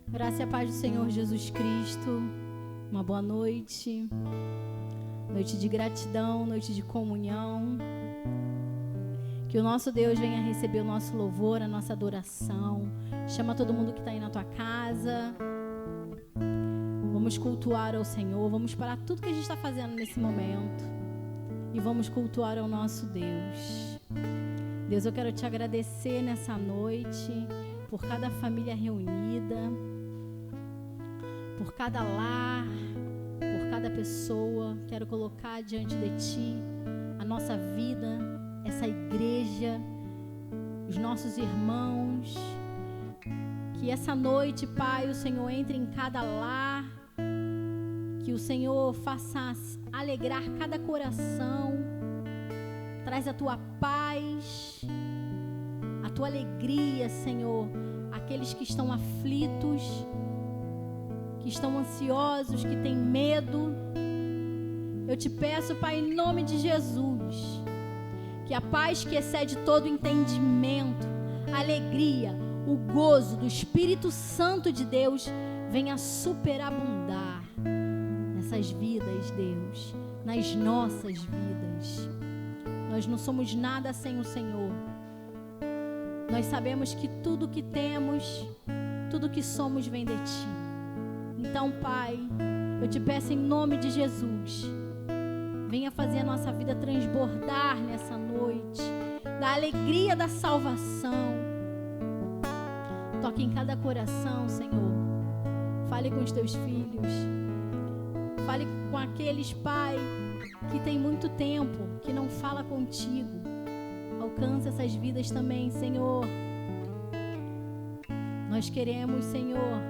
Graça e a paz do Senhor Jesus Cristo. Uma boa noite. Noite de gratidão, noite de comunhão. Que o nosso Deus venha receber o nosso louvor, a nossa adoração. Chama todo mundo que está aí na tua casa. Vamos cultuar ao Senhor. Vamos parar tudo que a gente está fazendo nesse momento. E vamos cultuar ao nosso Deus. Deus, eu quero te agradecer nessa noite por cada família reunida, por cada lar, por cada pessoa. Quero colocar diante de ti a nossa vida, essa igreja, os nossos irmãos. Que essa noite, Pai, o Senhor entre em cada lar, que o Senhor faça alegrar cada coração, traz a tua paz, a tua alegria, Senhor, aqueles que estão aflitos, que estão ansiosos, que têm medo. Eu te peço, Pai, em nome de Jesus, que a paz que excede todo entendimento, a alegria, o gozo do Espírito Santo de Deus venha superabundar nessas vidas, Deus, nas nossas vidas. Nós não somos nada sem o Senhor. Nós sabemos que tudo que temos, tudo que somos vem de Ti. Então, Pai, eu te peço em nome de Jesus, venha fazer a nossa vida transbordar nessa noite, da alegria da salvação. Toque em cada coração, Senhor. Fale com os teus filhos. Fale com aqueles, Pai, que tem muito tempo, que não fala contigo. Alcança essas vidas também, Senhor. Nós queremos, Senhor,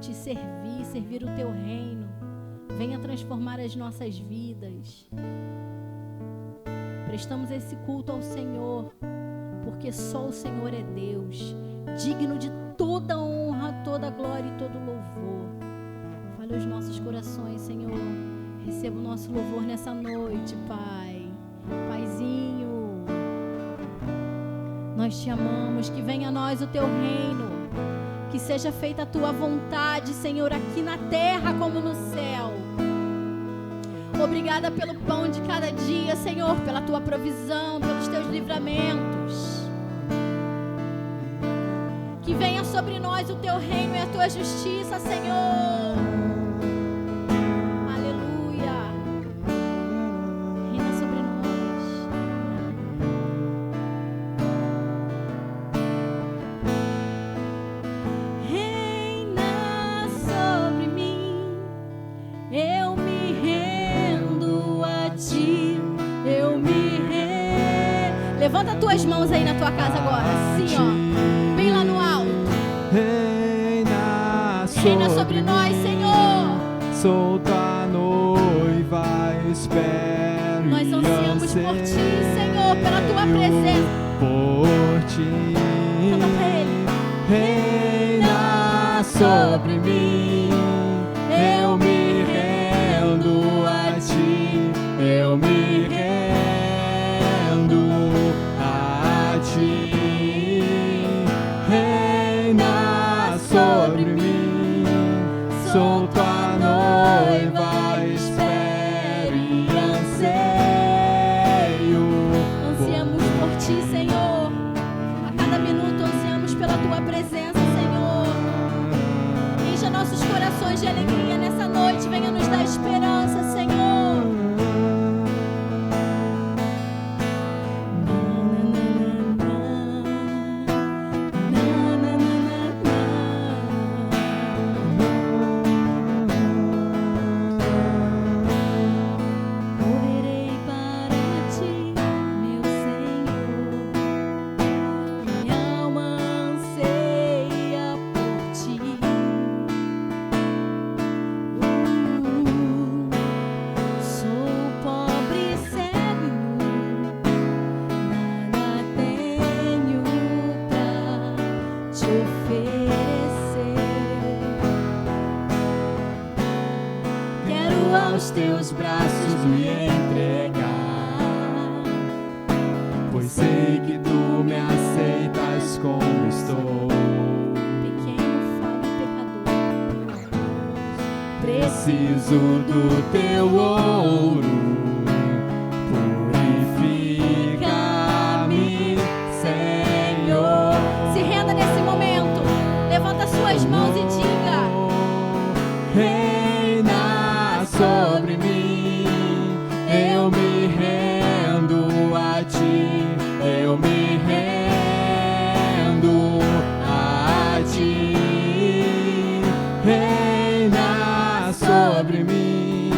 te servir o teu reino. Venha transformar as nossas vidas. Prestamos esse culto ao Senhor, porque só o Senhor é Deus, digno de toda honra, toda glória e todo louvor. Fale os nossos corações, Senhor. Receba o nosso louvor nessa noite, Pai. Paizinho, nós te amamos. Que venha a nós o teu reino. Que seja feita a tua vontade, Senhor, aqui na terra como no céu. Obrigada pelo pão de cada dia, Senhor, pela tua provisão, pelos teus livramentos. Que venha sobre nós o teu reino e a tua justiça, Senhor. Aleluia. Reina sobre nós. Reina sobre mim. Eu me rendo a ti. Eu me rendo. Levanta as tuas mãos aí na tua casa agora. Assim, ó. Bem lá no alto. Reina sobre nós, Senhor. Sou tua noiva, espero. Nós ansiamos por ti, Senhor, pela tua presença. Por ti. Canta pra Ele. Reina sobre mim. Eu me rendo a ti. Eu me rendo a ti. Reina sobre mim. Sou tua noiva, espero e anseio. Ansiamos por ti, Senhor. A cada minuto ansiamos pela tua presença, Senhor. Encha nossos corações de alegria nessa noite. Venha nos dar esperança, Senhor. Correrei para ti, meu Senhor. Minha alma anseia por ti. Sou pobre e cego, nada tenho pra te oferecer. Quero aos teus braços me entregar, Pois sei que tu me aceitas. preciso do teu ouro. Purifica-me, Senhor. Se renda nesse momento. Levanta suas mãos e diga: reina sobre mim. Eu me rendo a ti. Eu me rendo a ti. Reina sobre mim.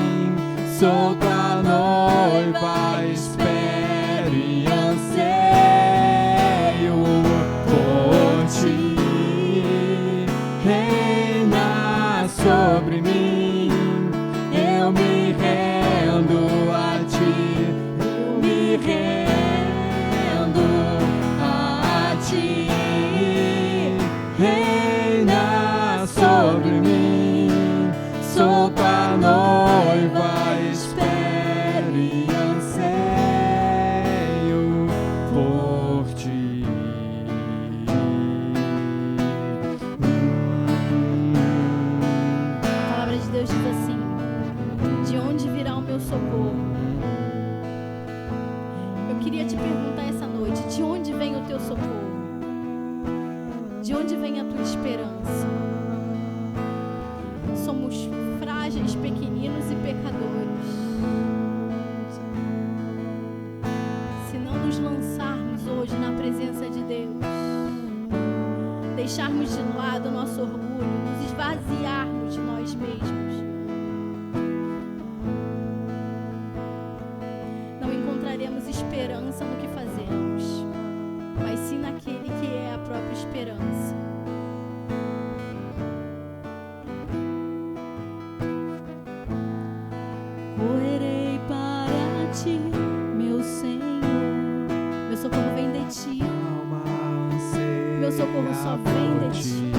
Sou tua noiva, espero e anseio por ti. Reina sobre mim. Eu me rendo a ti. Eu me rendo a ti. Reina sobre mim. Sou tua noiva, espero e anseio por ti. A palavra de Deus diz assim: de onde virá o meu socorro? Eu queria te perguntar essa noite: de onde vem o teu socorro? De onde vem a tua esperança? Somos frágeis, pequeninos e pecadores. Se não nos lançarmos hoje na presença de Deus, deixarmos de lado o nosso orgulho, nos esvaziarmos de nós mesmos, não encontraremos esperança no que fazemos, mas sim naquele que é a própria esperança. Correrei para ti, meu Senhor. Meu socorro vem de ti. Meu socorro só vem de ti.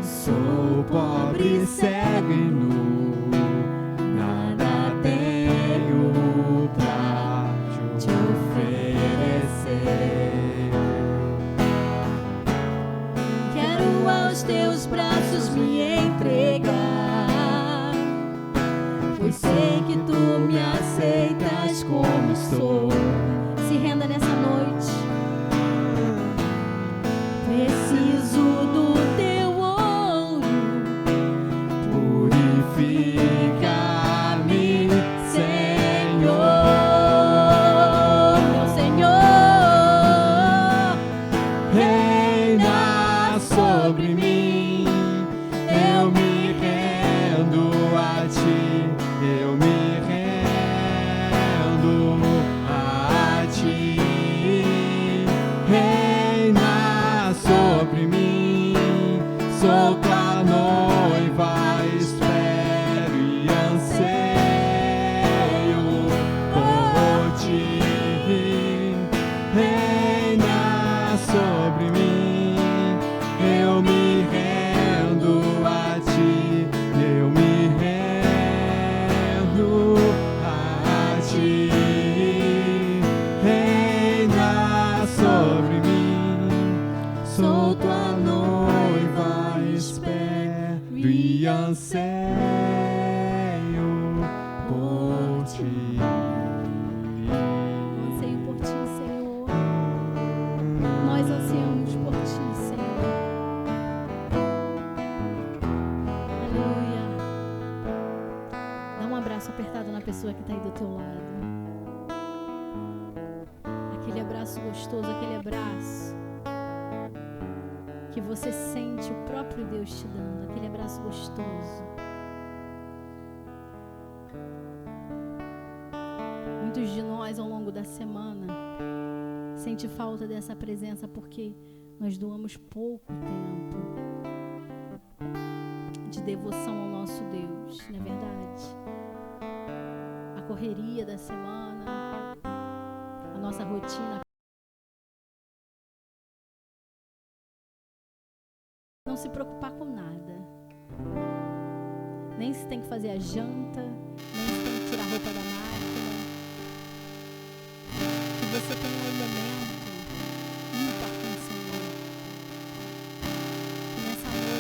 Sou pobre, cego e nu, nada tenho pra te oferecer. Quero aos teus braços me entregar, pois sei que tu me aceitas como sou. Se renda nessa noite. Preciso do teu ouro. Purifica-me, Senhor. Meu Senhor, Reina sobre mim. Eu me rendo a ti. Eu me rendo a ti. Reina sobre mim. Sou tua noiva, espero e anseio por ti. Reina sobre mim. Eu me rendo a ti. Eu me rendo a ti. Reina sobre mim. Sou tua noiva, espero e anseio por ti. anseio por ti, Senhor. Nós ansiamos por ti, Senhor. Aleluia. Dá um abraço apertado na pessoa que está aí do teu lado. Aquele abraço gostoso, aquele abraço que você sente o próprio Deus te dando, aquele abraço gostoso. Muitos de nós ao longo da semana sente falta dessa presença porque nós doamos pouco tempo de devoção ao nosso Deus, não é verdade? A correria da semana, a nossa rotina. Não se preocupar com nada. Nem se tem que fazer a janta, nem se tem que tirar a roupa da máquina. Que você tem um elemento ímpar com o Senhor. Que nessa noite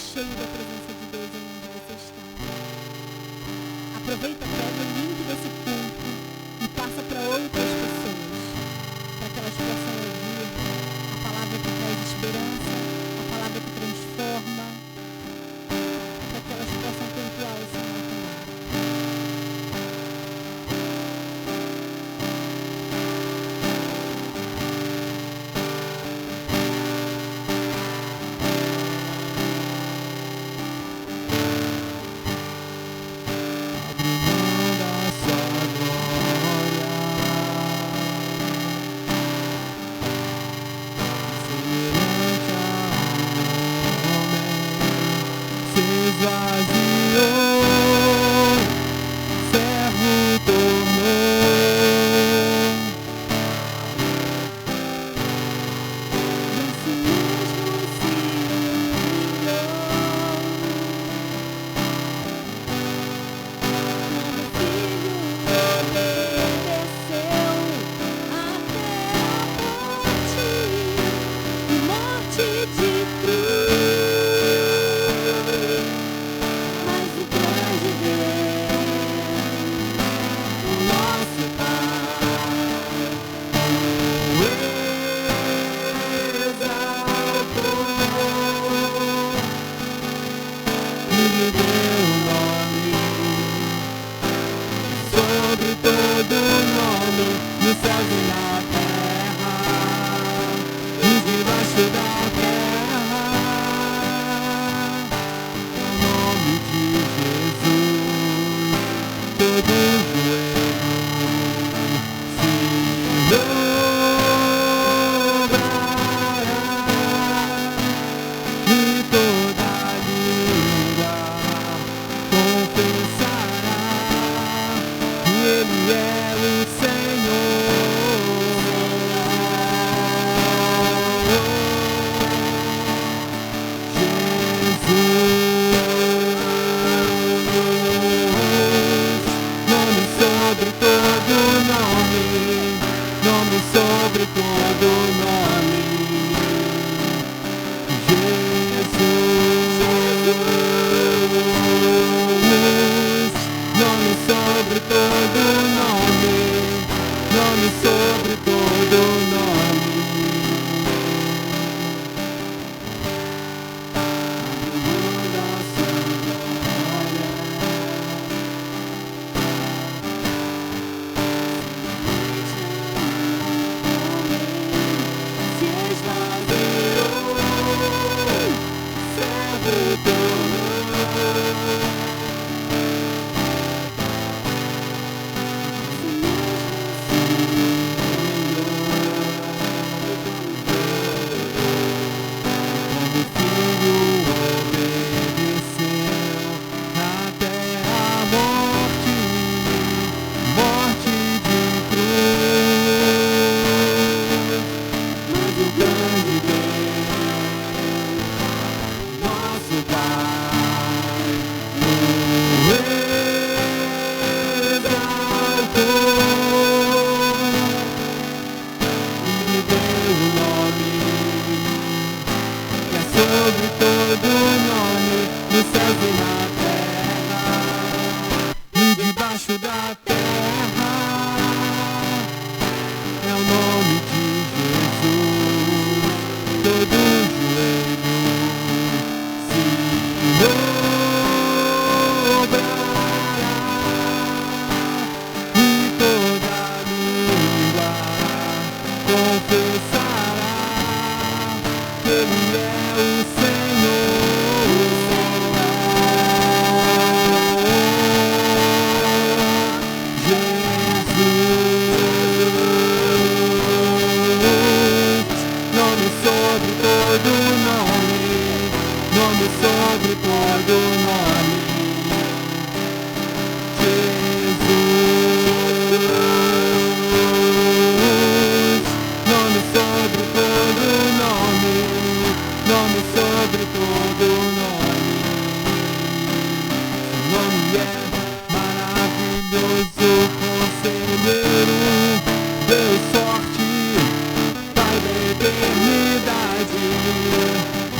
cheio da presença de Deus aí onde você está. Aproveita, pega o link desse culto e passa para outras pessoas, para que elas possam ouvir a palavra que traz esperança, a palavra que transforma, para que elas possam cultuar o Senhor também.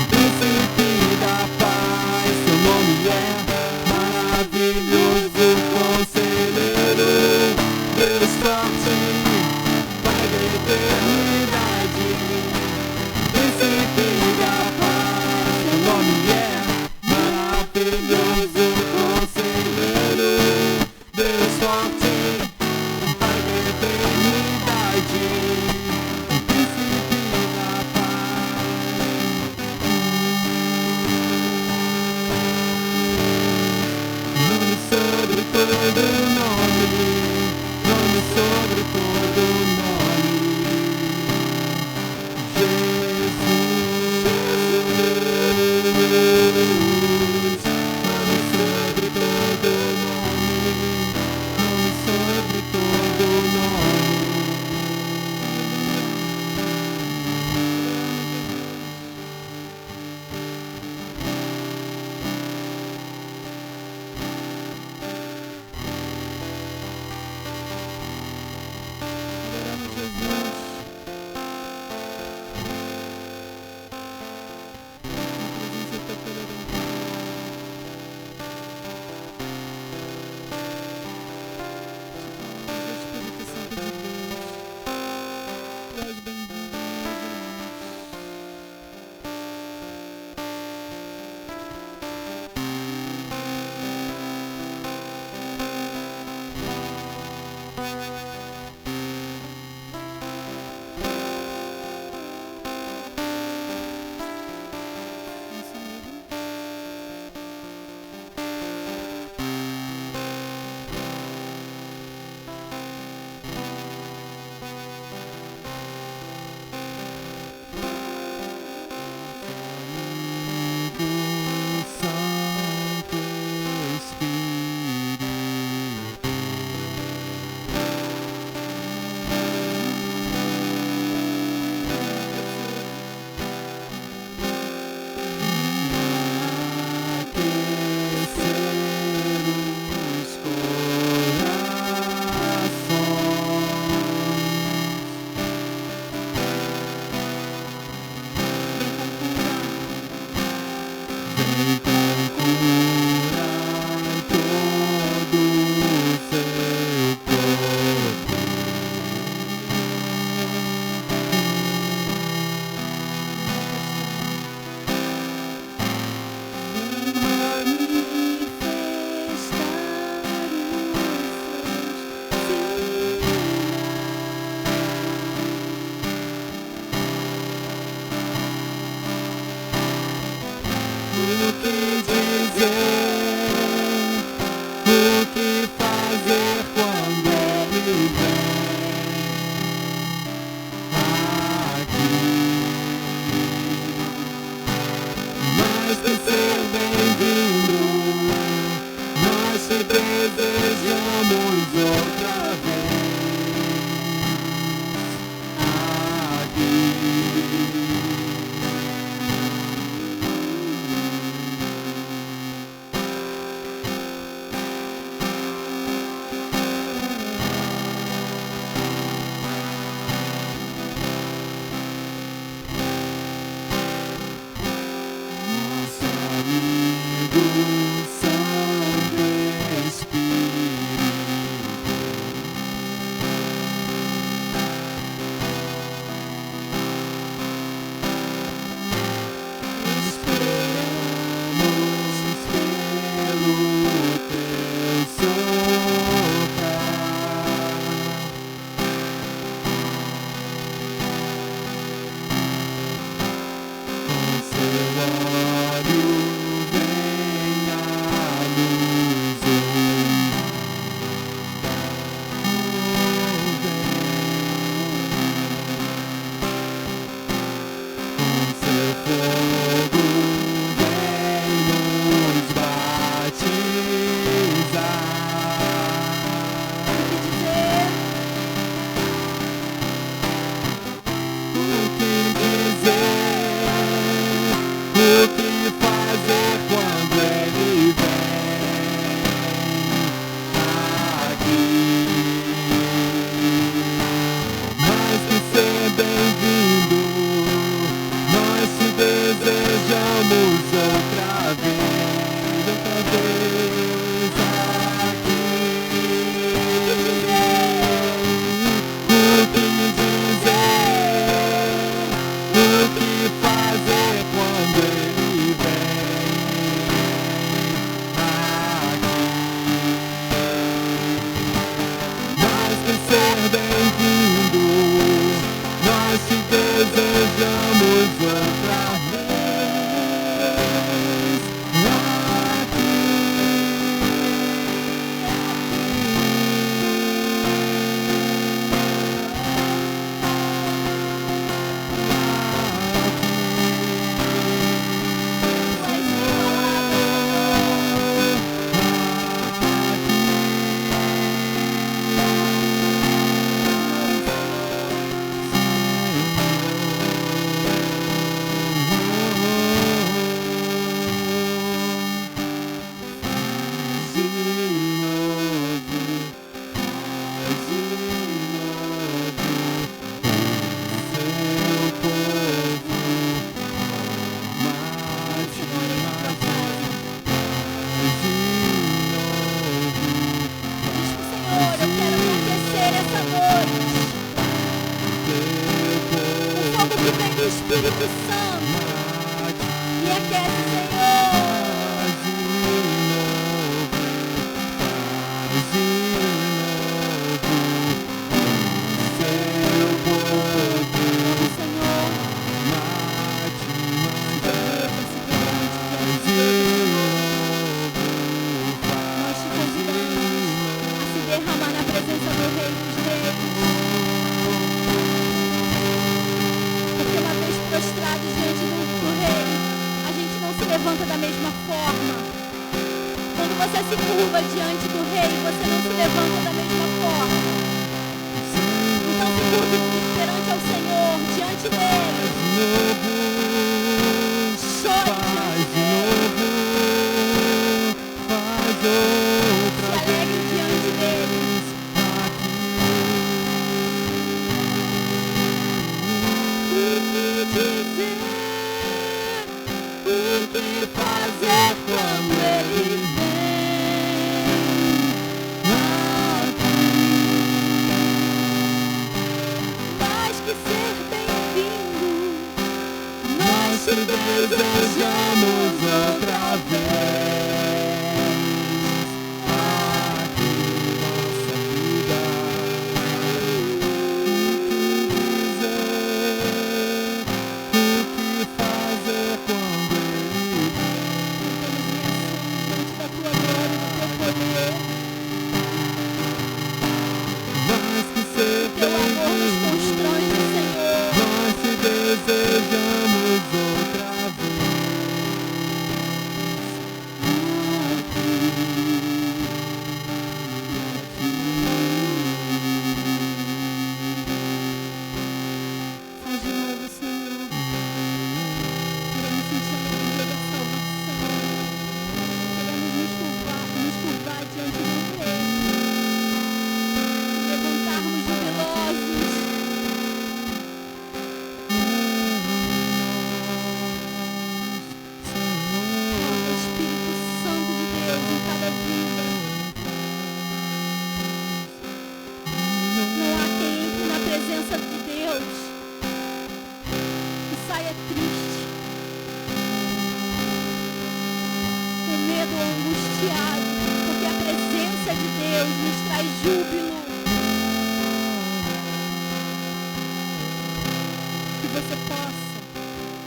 Príncipe da paz. todo nome, nome sobre todo nome. Jesus, nome sobre todo nome, nome sobre todo nome. Adoramos Jesus. Na presença do teu poder Espírito Santo de Deus. Tu és bem-vindo, meu Jesus. Nosso amigo. Santo Espírito, aquecer os corações. Vem com cura. Vem com cura em todo o seu corpo. O que dizer, o que fazer quando ele vem aqui? Mais que ser bem-vindo, nós te desejamos outra vez aqui. Espírito Santo, me aquece, Senhor. Levanta da mesma forma. Quando você se curva diante do Rei, você não se levanta da mesma forma. Então se curve perante ao Senhor, diante dele. Chore diante dele. Se alegre diante dele. O que fazer quando ele vem aqui? Mais que ser bem-vindo, nós te desejamos outra vez aqui nossa vida. O que fazer quando mais que ser teu amor nos constrange, Senhor. Nós te desejamos outra vez faz de novo, Senhor. Queremos sentir a alegria da salvação. Queremos nos curvar diante do Rei. Levantarmos jubilosos. Espírito Santo de Deus em cada vida. Não há quem entre na presença de Deus e saia triste, com medo ou angustiado, porque a presença de Deus nos traz júbilo. Que você possa,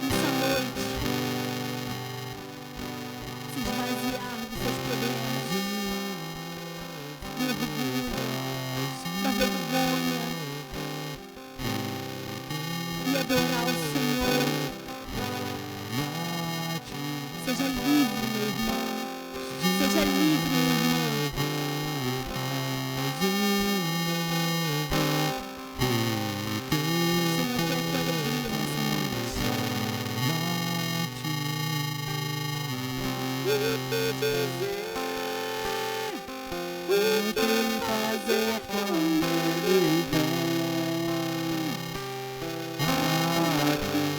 nessa noite, se esvaziar dos seus problemas, da dúvida, da vergonha, e adorar o Senhor. Seja livre, meu irmão. Seja livre, minha irmã. O Senhor quer a tua alegria nessa noite. O que dizer? O que fazer quando ele vem aqui?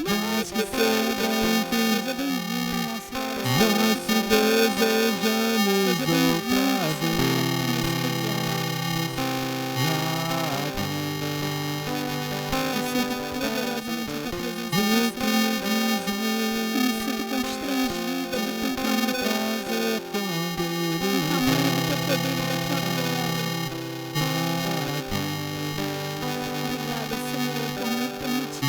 Mais que ser bem-vindo, seja bem-vindo no nosso lar. Nós te desejamos outra vez. Me sinto poderosamente na tua presença. Me sinto constrangida do teu tamanho, do teu poder e da tua glória. Obrigada, Senhor, por me permitir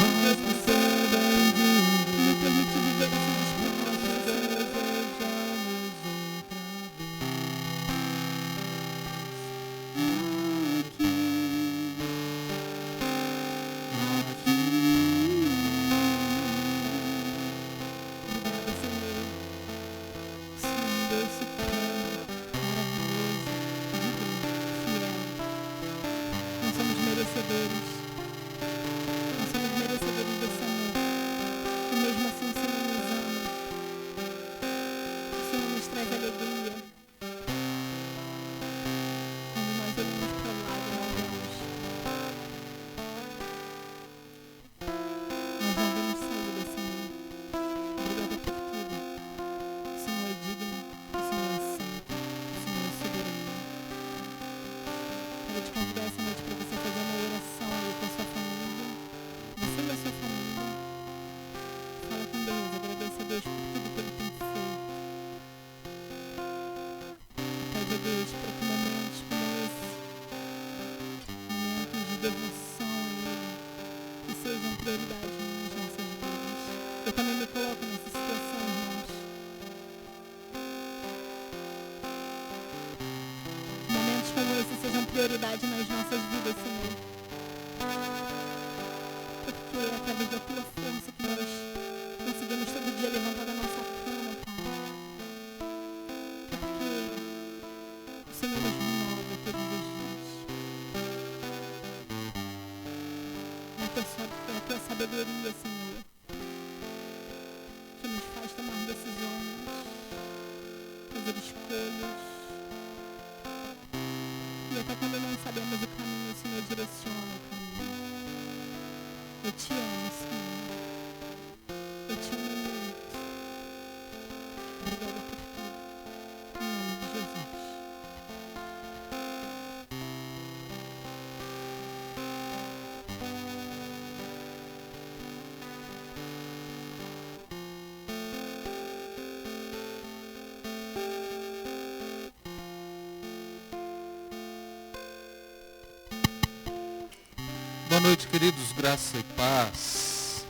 Boa noite, queridos, graça e paz.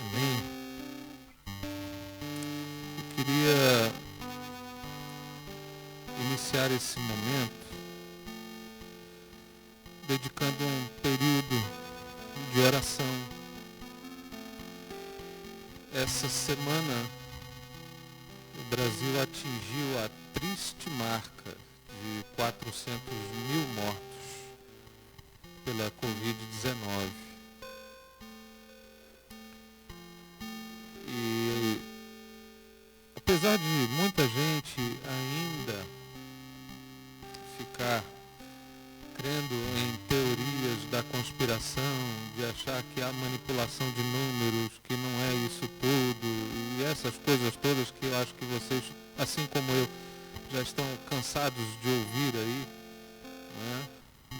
Amém. Eu queria iniciar esse momento dedicando um período de oração. Essa semana, o Brasil atingiu a triste marca de 400 mil mortos pela Covid-19. E apesar de muita gente ainda ficar crendo em teorias da conspiração, de achar que há manipulação de números, que não é isso tudo, e essas coisas todas que eu acho que vocês, assim como eu, já estão cansados de ouvir aí, né,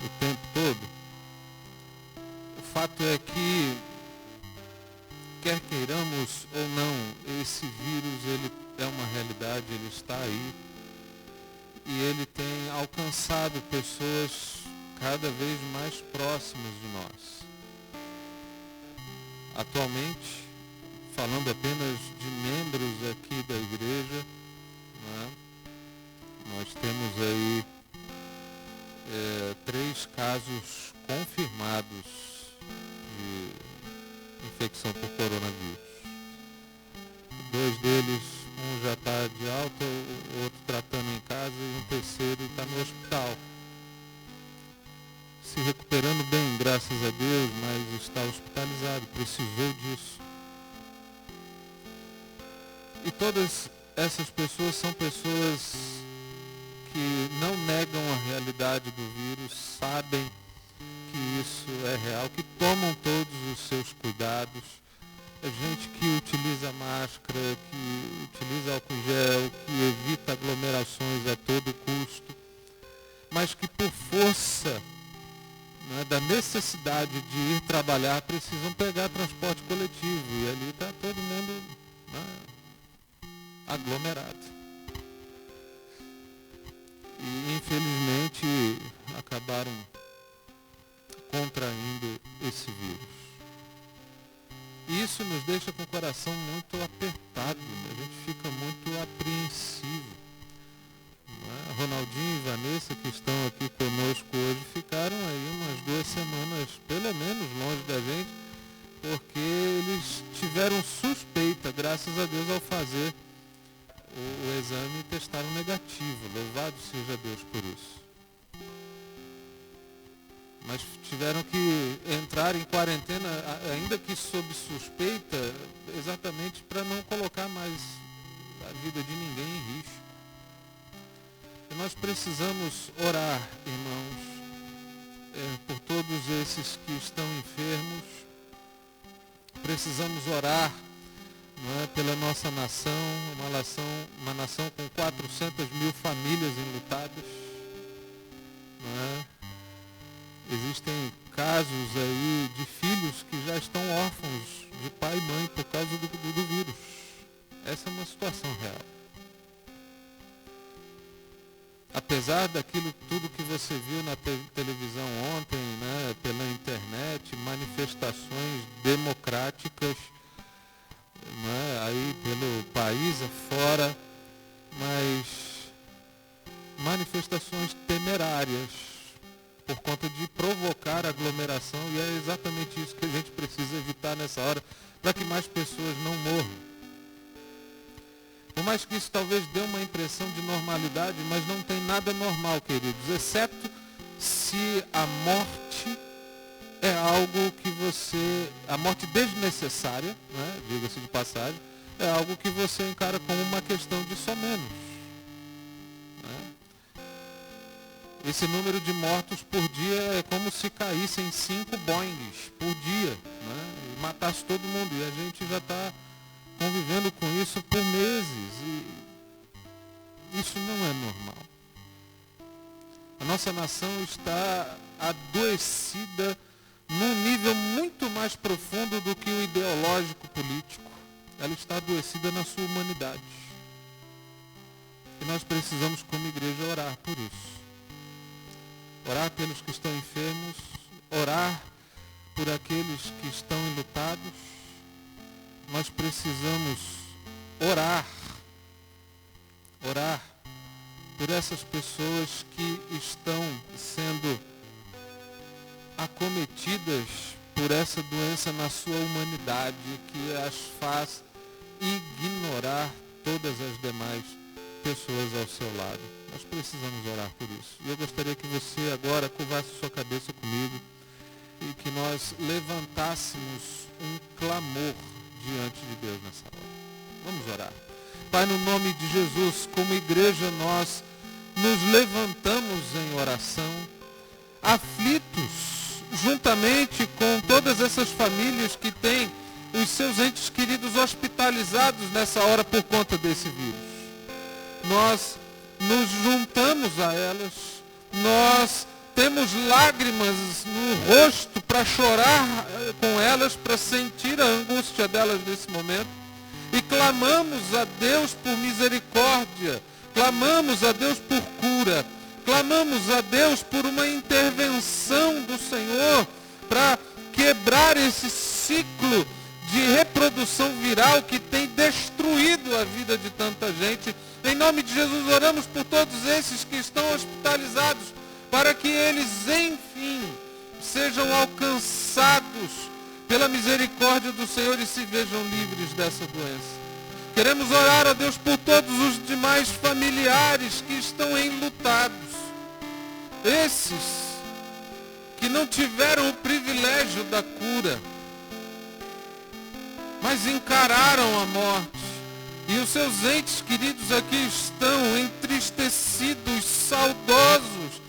o tempo todo. O fato é que, quer queiramos ou não, esse vírus ele é uma realidade, ele está aí, e ele tem alcançado pessoas cada vez mais próximas de nós. Atualmente, falando apenas de membros aqui da igreja, né, nós temos aí 3 casos confirmados de infecção por coronavírus. 2 deles, um já está de alta, o outro tratando em casa e um terceiro está no hospital. Se recuperando bem, graças a Deus, mas está hospitalizado, precisou disso. E todas essas pessoas são pessoas que não negam a realidade do vírus, sabem que isso é real, que tomam todos os seus cuidados. É gente que utiliza máscara, que utiliza álcool gel, que evita aglomerações a todo custo, mas que por força, né, da necessidade de ir trabalhar, precisam pegar transporte coletivo. E ali está todo mundo, né, aglomerado. E infelizmente acabaram contraindo esse vírus. E isso nos deixa com o coração muito apertado, né? A gente fica muito apreensivo. Né? Ronaldinho e Vanessa, que estão aqui conosco hoje, ficaram aí umas 2 semanas, pelo menos, longe da gente, porque eles tiveram suspeita, graças a Deus, ao fazer o exame, testaram negativo. Louvado seja Deus por isso. Mas tiveram que entrar em quarentena, ainda que sob suspeita, exatamente para não colocar mais a vida de ninguém em risco. E nós precisamos orar, irmãos, por todos esses que estão enfermos. Precisamos orar, não é, pela nossa nação, uma nação com 400 mil famílias enlutadas. Não é? Existem casos aí de filhos que já estão órfãos de pai e mãe por causa do vírus. Essa é uma situação real. Apesar daquilo tudo que você viu na televisão ontem, né, pela internet, manifestações democráticas, né, aí pelo país afora, mas manifestações temerárias, por conta de provocar aglomeração, e é exatamente isso que a gente precisa evitar nessa hora, para que mais pessoas não morram. Por mais que isso talvez dê uma impressão de normalidade, mas não tem nada normal, queridos, exceto se a morte é algo que a morte desnecessária, né, diga-se de passagem, é algo que você encara como uma questão de só menos. Esse número de mortos por dia é como se caíssem 5 Boeings por dia, né? E matasse todo mundo. E a gente já está convivendo com isso por meses. E isso não é normal. A nossa nação está adoecida num nível muito mais profundo do que o ideológico político. Ela está adoecida na sua humanidade. E nós precisamos, como igreja, orar por isso. Orar pelos que estão enfermos, orar por aqueles que estão enlutados, nós precisamos orar por essas pessoas que estão sendo acometidas por essa doença na sua humanidade, que as faz ignorar todas as demais pessoas ao seu lado. Nós precisamos orar por isso. E eu gostaria que você agora curvasse sua cabeça comigo e que nós levantássemos um clamor diante de Deus nessa hora. Vamos orar. Pai, no nome de Jesus, como igreja, nós nos levantamos em oração, aflitos, juntamente com todas essas famílias que têm os seus entes queridos hospitalizados nessa hora por conta desse vírus. Nós nos juntamos a elas, nós temos lágrimas no rosto para chorar com elas, para sentir a angústia delas nesse momento, e clamamos a Deus por misericórdia, clamamos a Deus por cura, clamamos a Deus por uma intervenção do Senhor para quebrar esse ciclo de reprodução viral que tem destruído a vida de tanta gente. Em nome de Jesus, oramos por todos esses que estão hospitalizados, para que eles, enfim, sejam alcançados pela misericórdia do Senhor e se vejam livres dessa doença. Queremos orar a Deus por todos os demais familiares que estão enlutados. Esses que não tiveram o privilégio da cura, mas encararam a morte. E os seus entes queridos aqui estão entristecidos, saudosos,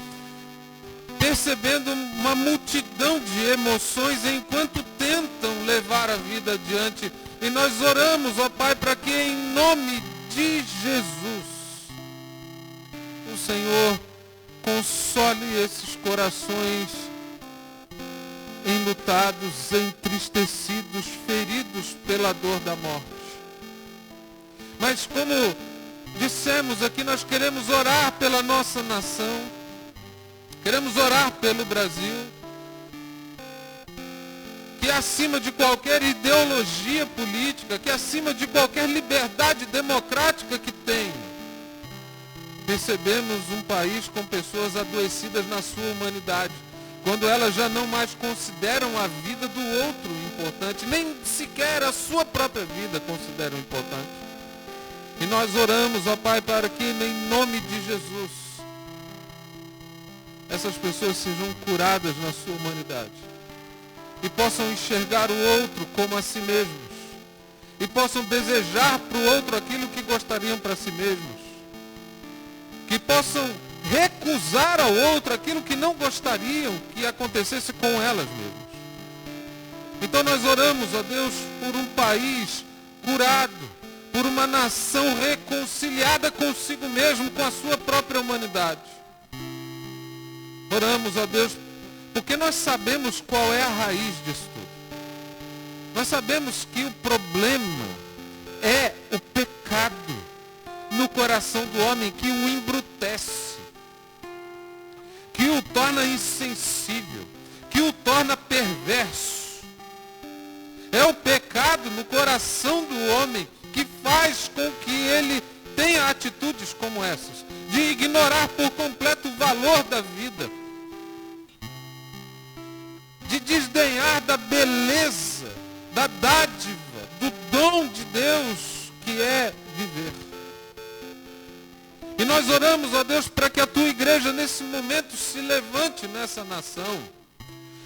percebendo uma multidão de emoções enquanto tentam levar a vida adiante. E nós oramos, ó Pai, para que em nome de Jesus o Senhor console esses corações enlutados, entristecidos, feridos pela dor da morte. Mas como dissemos aqui, nós queremos orar pela nossa nação, queremos orar pelo Brasil, que acima de qualquer ideologia política, que acima de qualquer liberdade democrática que tem, percebemos um país com pessoas adoecidas na sua humanidade, quando elas já não mais consideram a vida do outro importante, nem sequer a sua própria vida consideram importante. E nós oramos, ó Pai, para que em nome de Jesus essas pessoas sejam curadas na sua humanidade e possam enxergar o outro como a si mesmos e possam desejar para o outro aquilo que gostariam para si mesmos, que possam recusar ao outro aquilo que não gostariam que acontecesse com elas mesmas. Então nós oramos a Deus por um país curado, por uma nação reconciliada consigo mesmo, com a sua própria humanidade. Oramos a Deus porque nós sabemos qual é a raiz disso tudo. Nós sabemos que o problema é o pecado no coração do homem, que o embrutece, que o torna insensível, que o torna perverso. É o pecado no coração do homem que faz com que ele tenha atitudes como essas, de ignorar por completo o valor da vida, de desdenhar da beleza, da dádiva, do dom de Deus que é viver. E nós oramos, ó Deus, para que a tua igreja nesse momento se levante nessa nação,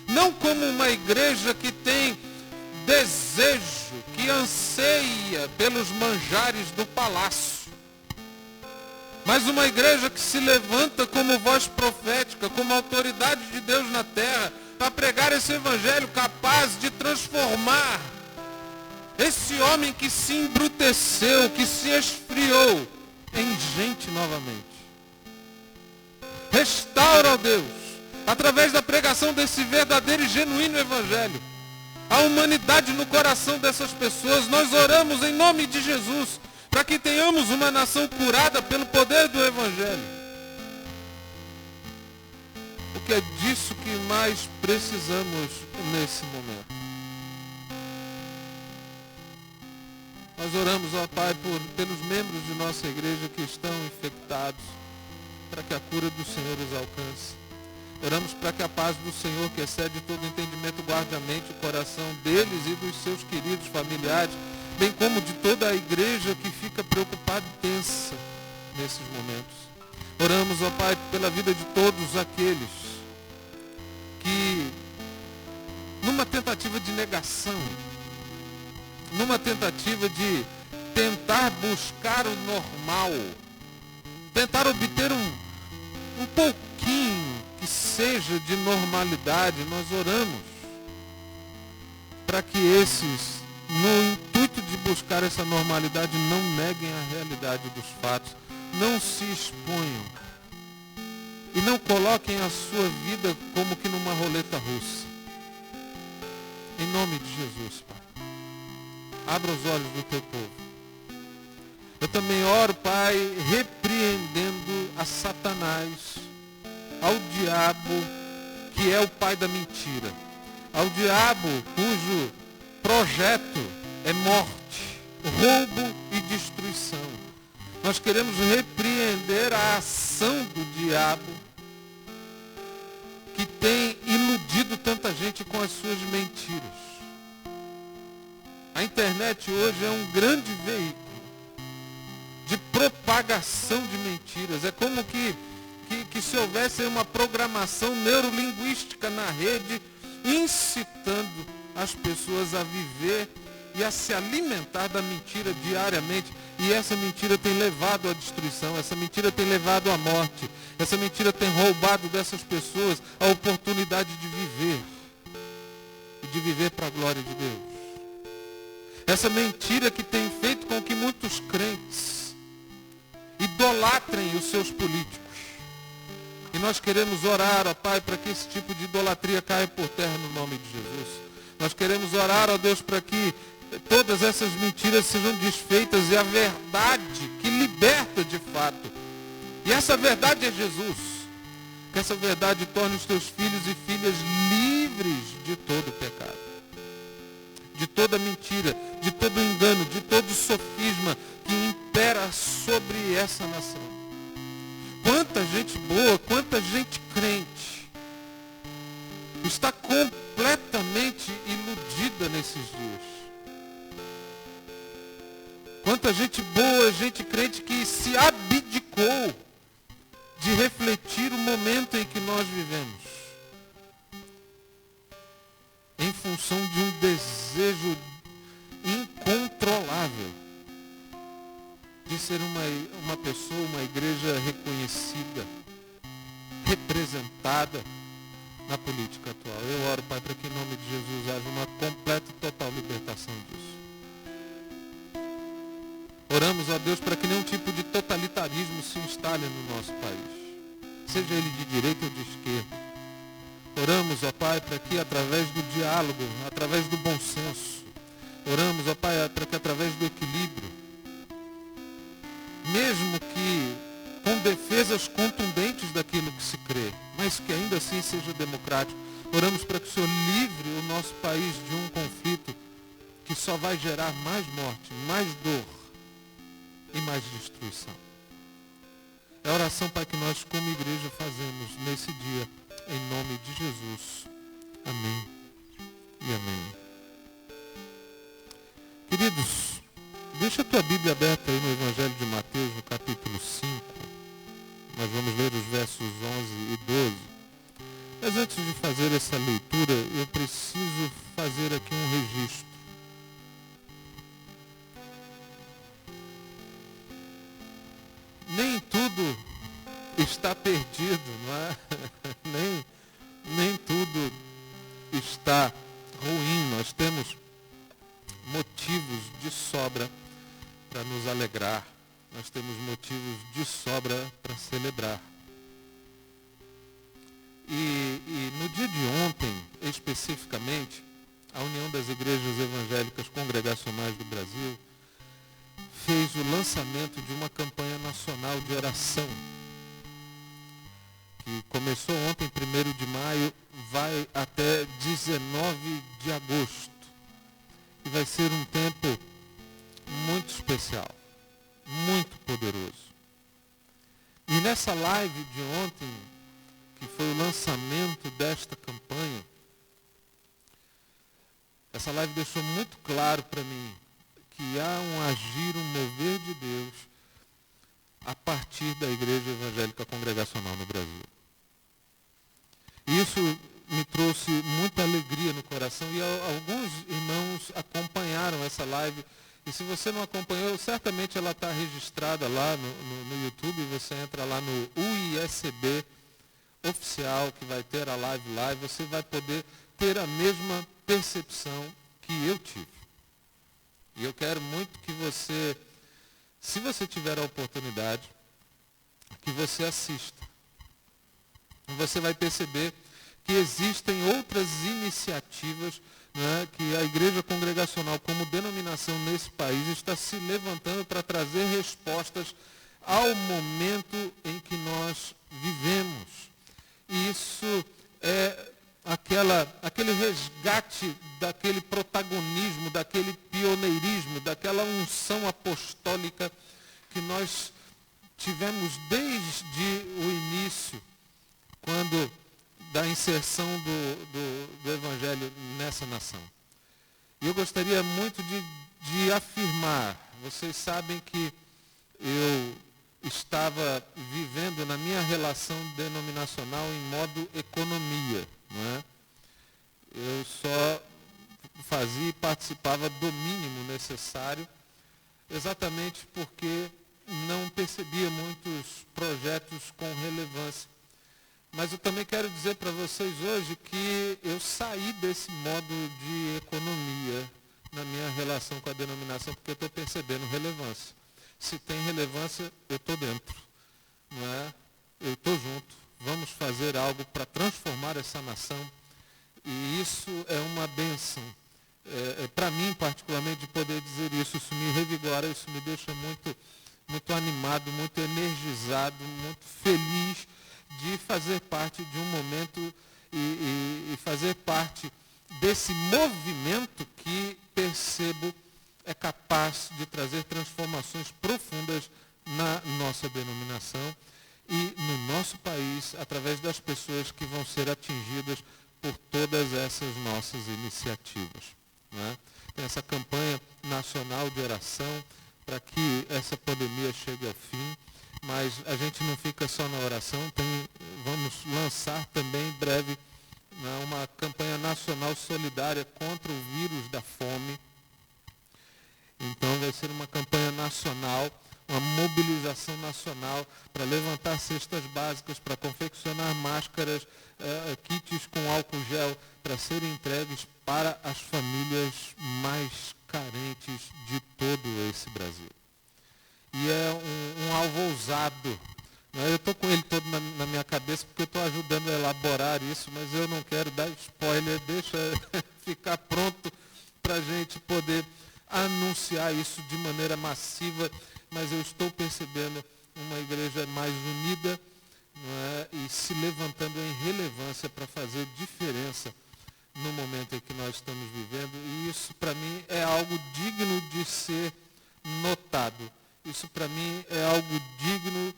não como uma igreja que tem desejo, que anseia pelos manjares do palácio, mas uma igreja que se levanta como voz profética, como autoridade de Deus na terra, para pregar esse evangelho capaz de transformar esse homem que se embruteceu, que se esfriou, em gente novamente. Restaura, ó Deus, através da pregação desse verdadeiro e genuíno evangelho, a humanidade no coração dessas pessoas. Nós oramos em nome de Jesus, para que tenhamos uma nação curada pelo poder do evangelho. O porque é disso que mais precisamos nesse momento. Nós oramos, ó Pai, pelos membros de nossa igreja que estão infectados, para que a cura do Senhor os alcance. Oramos para que a paz do Senhor, que excede todo entendimento, guarde a mente e o coração deles e dos seus queridos familiares, bem como de toda a igreja que fica preocupada e tensa nesses momentos. Oramos, ó Pai, pela vida de todos aqueles que, numa tentativa de negação, numa tentativa de tentar buscar o normal, tentar obter um pouquinho que seja de normalidade, nós oramos para que esses, no intuito de buscar essa normalidade, não neguem a realidade dos fatos, não se exponham e não coloquem a sua vida como que numa roleta russa. Em nome de Jesus, Pai, abra os olhos do teu povo. Eu também oro, Pai, repreendendo a Satanás, ao diabo, que é o pai da mentira, ao diabo cujo projeto é morte, roubo e destruição. Nós queremos repreender a ação do diabo, que tem iludido tanta gente com as suas mentiras. A internet hoje é um grande veículo de propagação de mentiras. É como que se houvesse uma programação neurolinguística na rede, incitando as pessoas a viver e a se alimentar da mentira diariamente. E essa mentira tem levado à destruição, essa mentira tem levado à morte, essa mentira tem roubado dessas pessoas a oportunidade de viver, e de viver para a glória de Deus. Essa mentira que tem feito com que muitos crentes idolatrem os seus políticos. E nós queremos orar, ó Pai, para que esse tipo de idolatria caia por terra no nome de Jesus. Nós queremos orar, ó Deus, para que todas essas mentiras sejam desfeitas e a verdade que liberta de fato. E essa verdade é Jesus. Que essa verdade torne os teus filhos e filhas livres de todo pecado, de toda mentira, de todo engano, de todo sofisma que impera sobre essa nação. Quanta gente boa, quanta gente crente está completamente iludida nesses dias. Quanta gente boa, gente crente que se abdicou de refletir o momento em que nós vivemos, em função de um desejo incontrolável de ser uma pessoa, uma igreja reconhecida, representada na política atual. Eu oro, Pai, para que em nome de Jesus haja uma completa e total libertação disso. Oramos, ó Deus, para que nenhum tipo de totalitarismo se instale no nosso país, seja ele de direita ou de esquerda. Oramos, ó Pai, para que através do diálogo, através do bom senso, oramos, ó Pai, para que através do equilíbrio, mesmo que com defesas contundentes daquilo que se crê, mas que ainda assim seja democrático, oramos para que o Senhor livre o nosso país de um conflito que só vai gerar mais morte, mais dor e mais destruição. É a oração, Pai, que nós como igreja fazemos nesse dia, em nome de Jesus. Amém e amém. Queridos, deixa a tua Bíblia aberta aí no Evangelho de Mateus, no capítulo 5. Nós vamos ler os versos 11 e 12. Mas antes de fazer essa leitura, eu preciso fazer aqui um registro. Nem tudo está perdido, não é? Nem tudo está ruim. Nós temos motivos de sobra para nos alegrar. Nós temos motivos de sobra para celebrar. E no dia de ontem, especificamente, a União das Igrejas Evangélicas Congregacionais do Brasil fez o lançamento de uma campanha nacional de oração, que que começou ontem, 1º de maio, vai até 19 de agosto. E vai ser um tempo muito especial, muito poderoso. E nessa live de ontem, que foi o lançamento desta campanha, essa live deixou muito claro para mim que há um agir, um mover de Deus a partir da Igreja Evangélica Congregacional no Brasil. E isso me trouxe muita alegria no coração e alguns irmãos acompanharam essa live. E se você não acompanhou, certamente ela está registrada lá no YouTube. Você entra lá no UISB oficial, que vai ter a live lá, e você vai poder ter a mesma percepção que eu tive. E eu quero muito que você, se você tiver a oportunidade, que você assista. Você vai perceber que existem outras iniciativas, né, que a Igreja Congregacional, como denominação nesse país, está se levantando para trazer respostas ao momento em que nós vivemos. E isso é aquele resgate daquele protagonismo, daquele pioneirismo, daquela unção apostólica que nós tivemos desde o início, quando da inserção do Evangelho nessa nação. E eu gostaria muito de afirmar, vocês sabem que eu estava vivendo na minha relação denominacional em modo economia, não é? Eu só fazia e participava do mínimo necessário, exatamente porque não percebia muitos projetos com relevância. Mas eu também quero dizer para vocês hoje que eu saí desse modo de economia na minha relação com a denominação, porque eu estou percebendo relevância. Se tem relevância, eu estou dentro, não é? Eu estou junto. Vamos fazer algo para transformar essa nação. E isso é uma bênção. Para mim, particularmente, de poder dizer isso, isso me revigora, isso me deixa muito, muito animado, muito energizado, muito feliz de fazer parte de um momento e fazer parte desse movimento que percebo é capaz de trazer transformações profundas na nossa denominação e no nosso país, através das pessoas que vão ser atingidas por todas essas nossas iniciativas. Né? Tem essa campanha nacional de oração para que essa pandemia chegue ao fim, mas a gente não fica só na oração, vamos lançar também em breve, né, uma campanha nacional solidária contra o vírus da fome. Então vai ser uma campanha nacional, uma mobilização nacional para levantar cestas básicas, para confeccionar máscaras, kits com álcool gel, para serem entregues para as famílias mais carentes de todo esse Brasil. E é um alvo ousado. Eu estou com ele todo na minha cabeça porque eu estou ajudando a elaborar isso, mas eu não quero dar spoiler, deixa ficar pronto para a gente poder anunciar isso de maneira massiva, mas eu estou percebendo uma igreja mais unida, não é? E se levantando em relevância para fazer diferença no momento em que nós estamos vivendo, e isso para mim é algo digno de ser notado. Isso para mim é algo digno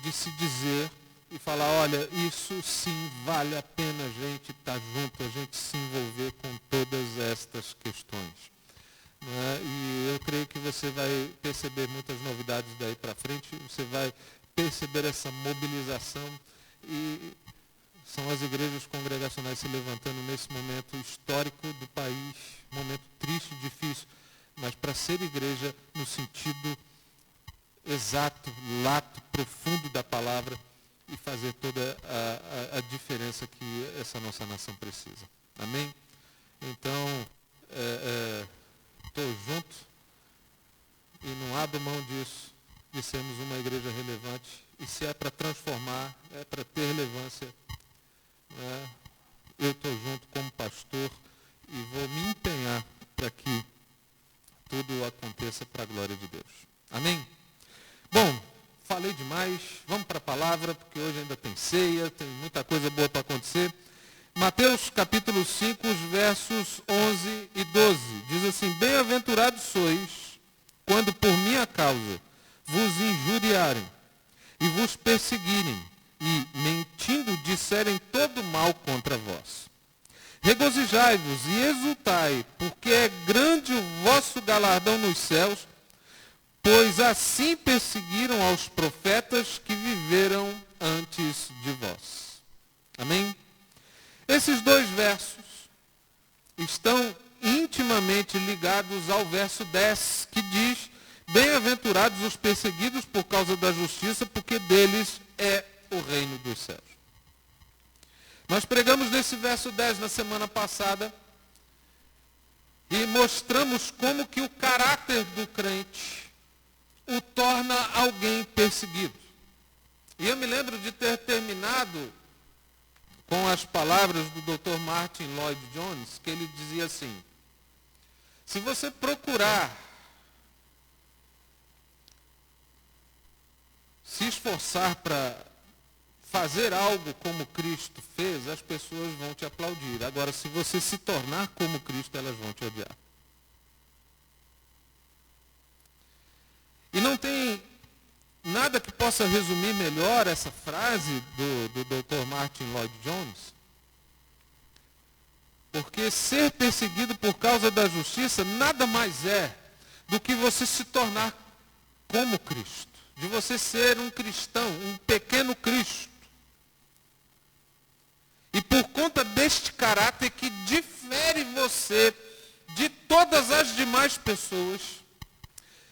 de se dizer e falar, olha, isso sim vale a pena a gente estar junto, a gente se envolver com todas estas questões. Né? E eu creio que você vai perceber muitas novidades daí para frente, você vai perceber essa mobilização e são as igrejas congregacionais se levantando nesse momento histórico do país, momento triste, difícil, mas para ser igreja no sentido exato, lato, profundo da palavra e fazer toda a diferença que essa nossa nação precisa. Amém? Então, estou junto e não abro mão disso, de sermos uma igreja relevante. E se é para transformar, é para ter relevância, né? Eu estou junto como pastor e vou me empenhar para que tudo aconteça para a glória de Deus. Amém? Bom, falei falei demais, vamos para a palavra, porque hoje ainda tem ceia, tem muita coisa boa para acontecer. Mateus capítulo 5, os versos 11 e 12, diz assim: bem-aventurados sois, quando por minha causa vos injuriarem e vos perseguirem, e, mentindo, disserem todo mal contra vós. Regozijai-vos e exultai, porque é grande o vosso galardão nos céus, pois assim perseguiram aos profetas que viveram antes de vós. Amém? Esses dois versos estão intimamente ligados ao verso 10, que diz: bem-aventurados os perseguidos por causa da justiça, porque deles é o reino dos céus. Nós pregamos nesse verso 10 na semana passada e mostramos como que o caráter do crente o torna alguém perseguido. E eu me lembro de ter terminado com as palavras do Dr. Martin Lloyd Jones, que ele dizia assim: se você procurar se esforçar para fazer algo como Cristo fez, as pessoas vão te aplaudir. Agora, se você se tornar como Cristo, elas vão te odiar. E não tem nada que possa resumir melhor essa frase do Dr. Martin Lloyd Jones, porque ser perseguido por causa da justiça nada mais é do que você se tornar como Cristo, de você ser um cristão, um pequeno Cristo. E por conta deste caráter que difere você de todas as demais pessoas,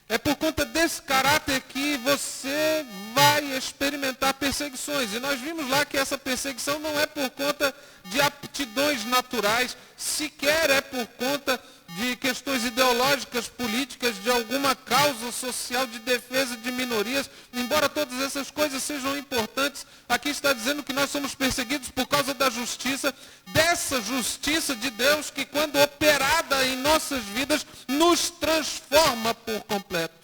é por conta desse caráter que você vai experimentar perseguições. E nós vimos lá que essa perseguição não é por conta de aptidões naturais, sequer é por conta de questões ideológicas, políticas, de alguma causa social de defesa de minorias. Embora todas essas coisas sejam importantes, aqui está dizendo que nós somos perseguidos por causa da justiça, dessa justiça de Deus que, quando operada em nossas vidas, nos transforma por completo.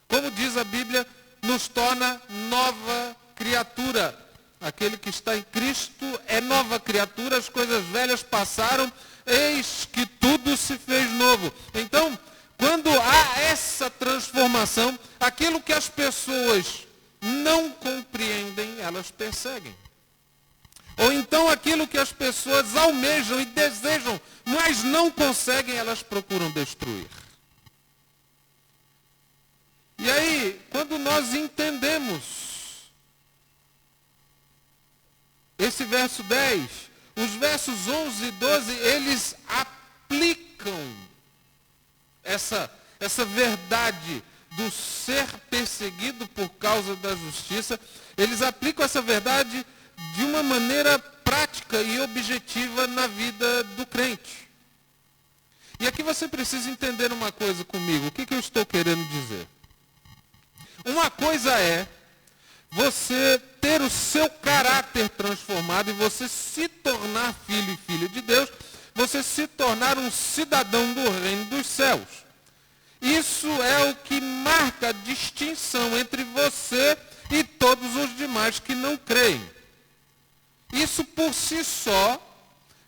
Como diz a Bíblia, nos torna nova criatura. Aquele que está em Cristo é nova criatura, as coisas velhas passaram, eis que tudo se fez novo. Então, quando há essa transformação, aquilo que as pessoas não compreendem, elas perseguem. Ou então aquilo que as pessoas almejam e desejam, mas não conseguem, elas procuram destruir. E aí, quando nós entendemos esse verso 10, os versos 11 e 12, eles aplicam essa verdade do ser perseguido por causa da justiça, eles aplicam essa verdade de uma maneira prática e objetiva na vida do crente. E aqui você precisa entender uma coisa comigo. O que eu estou querendo dizer? Uma coisa é você ter o seu caráter transformado e você se tornar filho e filha de Deus, você se tornar um cidadão do reino dos céus. Isso é o que marca a distinção entre você e todos os demais que não creem. Isso por si só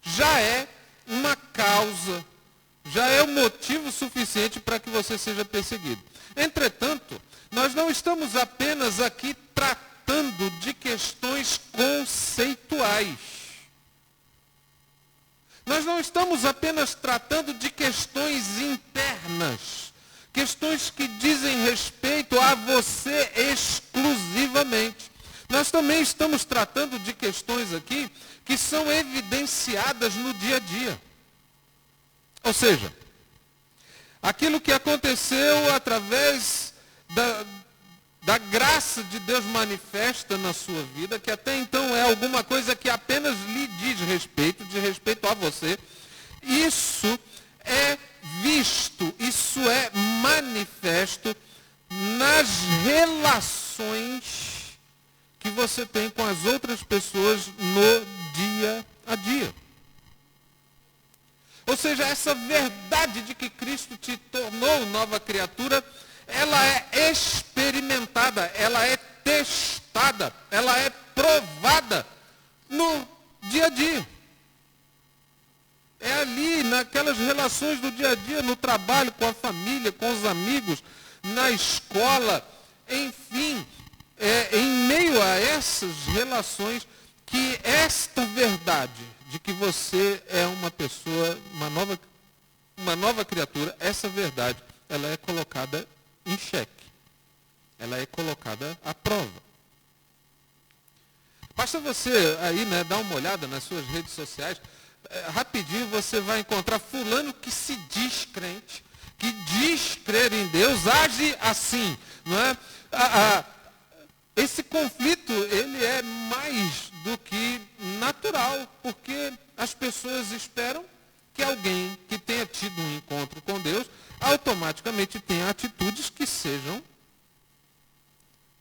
já é uma causa, já é um motivo suficiente para que você seja perseguido. Entretanto, nós não estamos apenas aqui tratando de questões conceituais. Nós não estamos apenas tratando de questões internas, questões que dizem respeito a você exclusivamente. Nós também estamos tratando de questões aqui que são evidenciadas no dia a dia. Ou seja, aquilo que aconteceu através da graça de Deus manifesta na sua vida, que até então é alguma coisa que apenas lhe diz respeito, de respeito a você, isso é visto, isso é manifesto nas relações que você tem com as outras pessoas no dia a dia. Ou seja, essa verdade de que Cristo te tornou nova criatura, ela é experienciada experimentada, ela é testada, ela é provada no dia a dia. É ali, naquelas relações do dia a dia, no trabalho, com a família, com os amigos, na escola, enfim, em meio a essas relações que esta verdade de que você é uma pessoa, uma nova criatura, essa verdade, ela é colocada em xeque. Ela é colocada à prova. Basta você aí, né, dar uma olhada nas suas redes sociais, rapidinho você vai encontrar fulano que se diz crente, que diz crer em Deus, age assim, não é? Esse conflito, ele é mais do que natural, porque as pessoas esperam que alguém que tenha tido um encontro com Deus, automaticamente tenha atitudes que sejam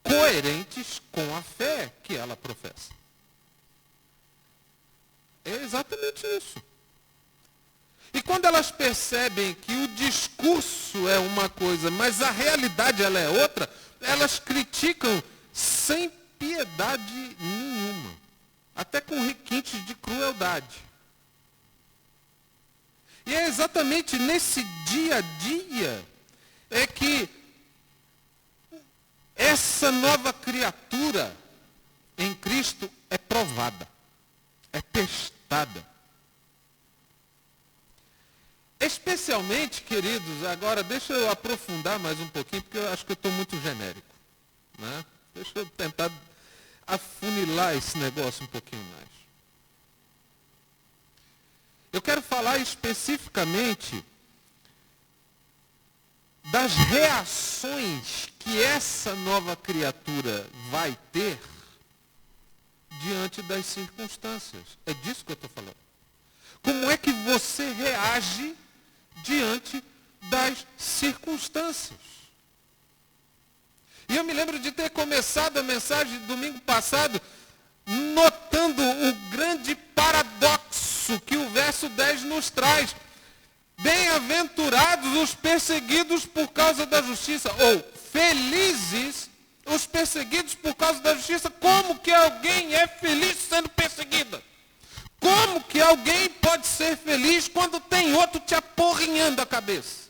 coerentes com a fé que ela professa. É exatamente isso. E quando elas percebem que o discurso é uma coisa, mas a realidade ela é outra, elas criticam sem piedade nenhuma, até com requintes de crueldade. E é exatamente nesse dia a dia é que essa nova criatura em Cristo é provada, é testada. Especialmente, queridos, agora deixa eu aprofundar mais um pouquinho, porque eu acho que eu estou muito genérico, né? Deixa eu tentar afunilar esse negócio um pouquinho mais. Eu quero falar especificamente das reações que essa nova criatura vai ter diante das circunstâncias. É disso que eu estou falando. Como é que você reage diante das circunstâncias? E eu me lembro de ter começado a mensagem domingo passado, notando o grande paradoxo que o verso 10 nos traz. Bem-aventurados os perseguidos por causa da justiça, ou felizes os perseguidos por causa da justiça. Como que alguém é feliz sendo perseguida? Como que alguém pode ser feliz quando tem outro te aporrinhando a cabeça?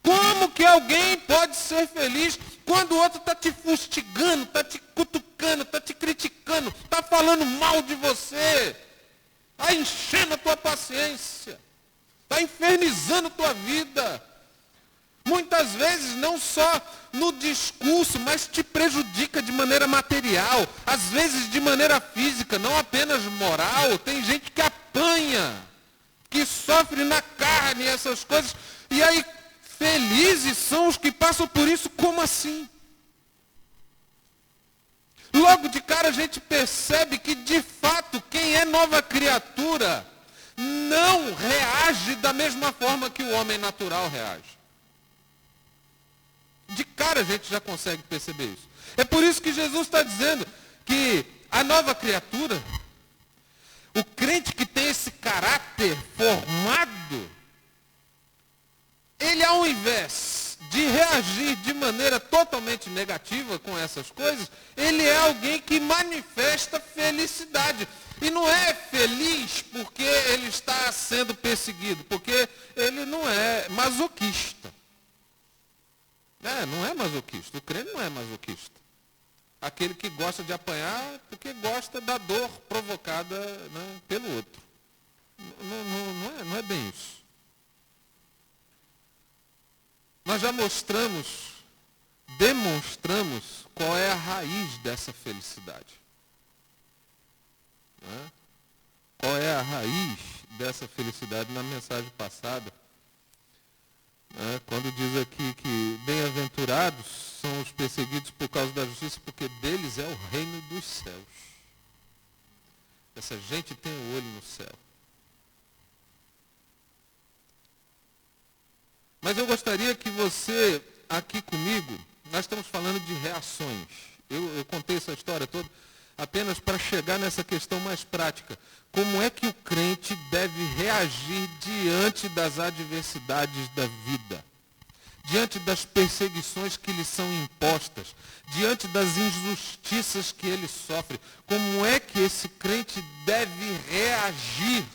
Como que alguém pode ser feliz quando o outro está te fustigando, está te cutucando, está te criticando, está falando mal de você, está enchendo a tua paciência, está infernizando a tua vida? Muitas vezes não só no discurso, mas te prejudica de maneira material, às vezes de maneira física, não apenas moral. Tem gente que apanha, que sofre na carne essas coisas, e aí felizes são os que passam por isso. Como assim? Logo de cara a gente percebe que de fato quem é nova criatura não reage da mesma forma que o homem natural reage. De cara a gente já consegue perceber isso. É por isso que Jesus está dizendo que a nova criatura, o crente que tem esse caráter formado, ele, ao invés de reagir de maneira totalmente negativa com essas coisas, ele é alguém que manifesta felicidade. E não é feliz porque ele está sendo perseguido, porque ele não é masoquista. Não é masoquista. O crente não é masoquista. Aquele que gosta de apanhar porque gosta da dor provocada, né, pelo outro. Não é bem isso. Nós já demonstramos qual é a raiz dessa felicidade. Né? Qual é a raiz dessa felicidade na mensagem passada? Quando diz aqui que bem-aventurados são os perseguidos por causa da justiça, porque deles é o reino dos céus. Essa gente tem o olho no céu. Mas eu gostaria que você, aqui comigo, nós estamos falando de reações. Eu contei essa história toda apenas para chegar nessa questão mais prática. Como é que o crente deve reagir diante das adversidades da vida? diante das perseguições que lhe são impostas, diante das injustiças que ele sofre, como é que esse crente deve reagir?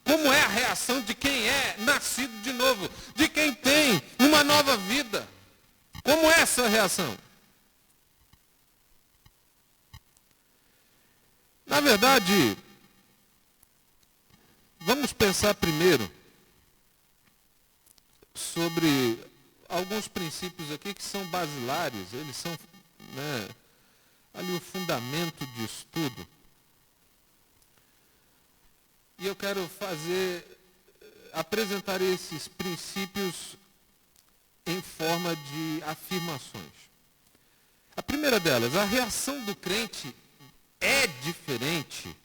Como é a reação de quem é nascido de novo, de quem tem uma nova vida? Como é essa reação? Na verdade, vamos pensar primeiro sobre alguns princípios aqui que são basilares, eles são, ali o fundamento disso tudo. E eu quero apresentar esses princípios em forma de afirmações. A primeira delas, a reação do crente é diferente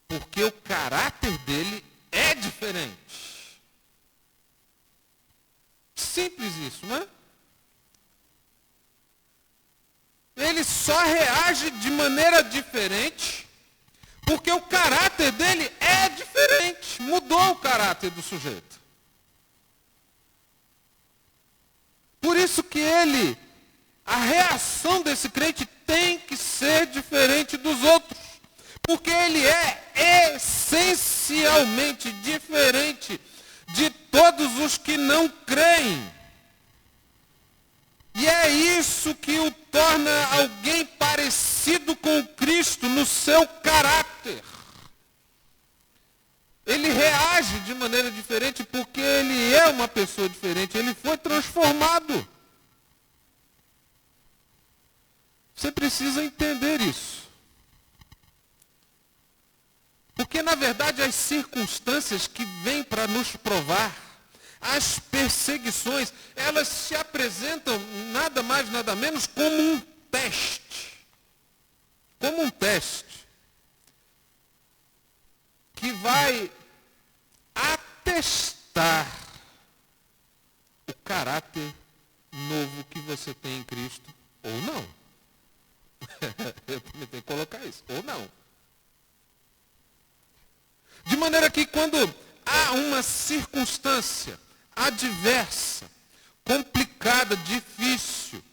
porque o caráter dele é diferente. Simples isso, não é? Ele só reage de maneira diferente porque o caráter dele é diferente. Mudou o caráter do sujeito. Por isso que a reação desse crente tem que ser diferente dos outros. Porque ele é essencialmente diferente de todos os que não creem. E é isso que o torna alguém parecido com Cristo no seu caráter. Ele reage de maneira diferente porque ele é uma pessoa diferente, ele foi transformado. Você precisa entender isso. Porque, na verdade, as circunstâncias que vêm para nos provar, as perseguições, elas se apresentam nada mais, nada menos como um teste. Como um teste. Que vai atestar o caráter novo que você tem em Cristo, ou não. Eu também tenho que colocar isso, ou não. De maneira que quando há uma circunstância adversa, complicada, difícil,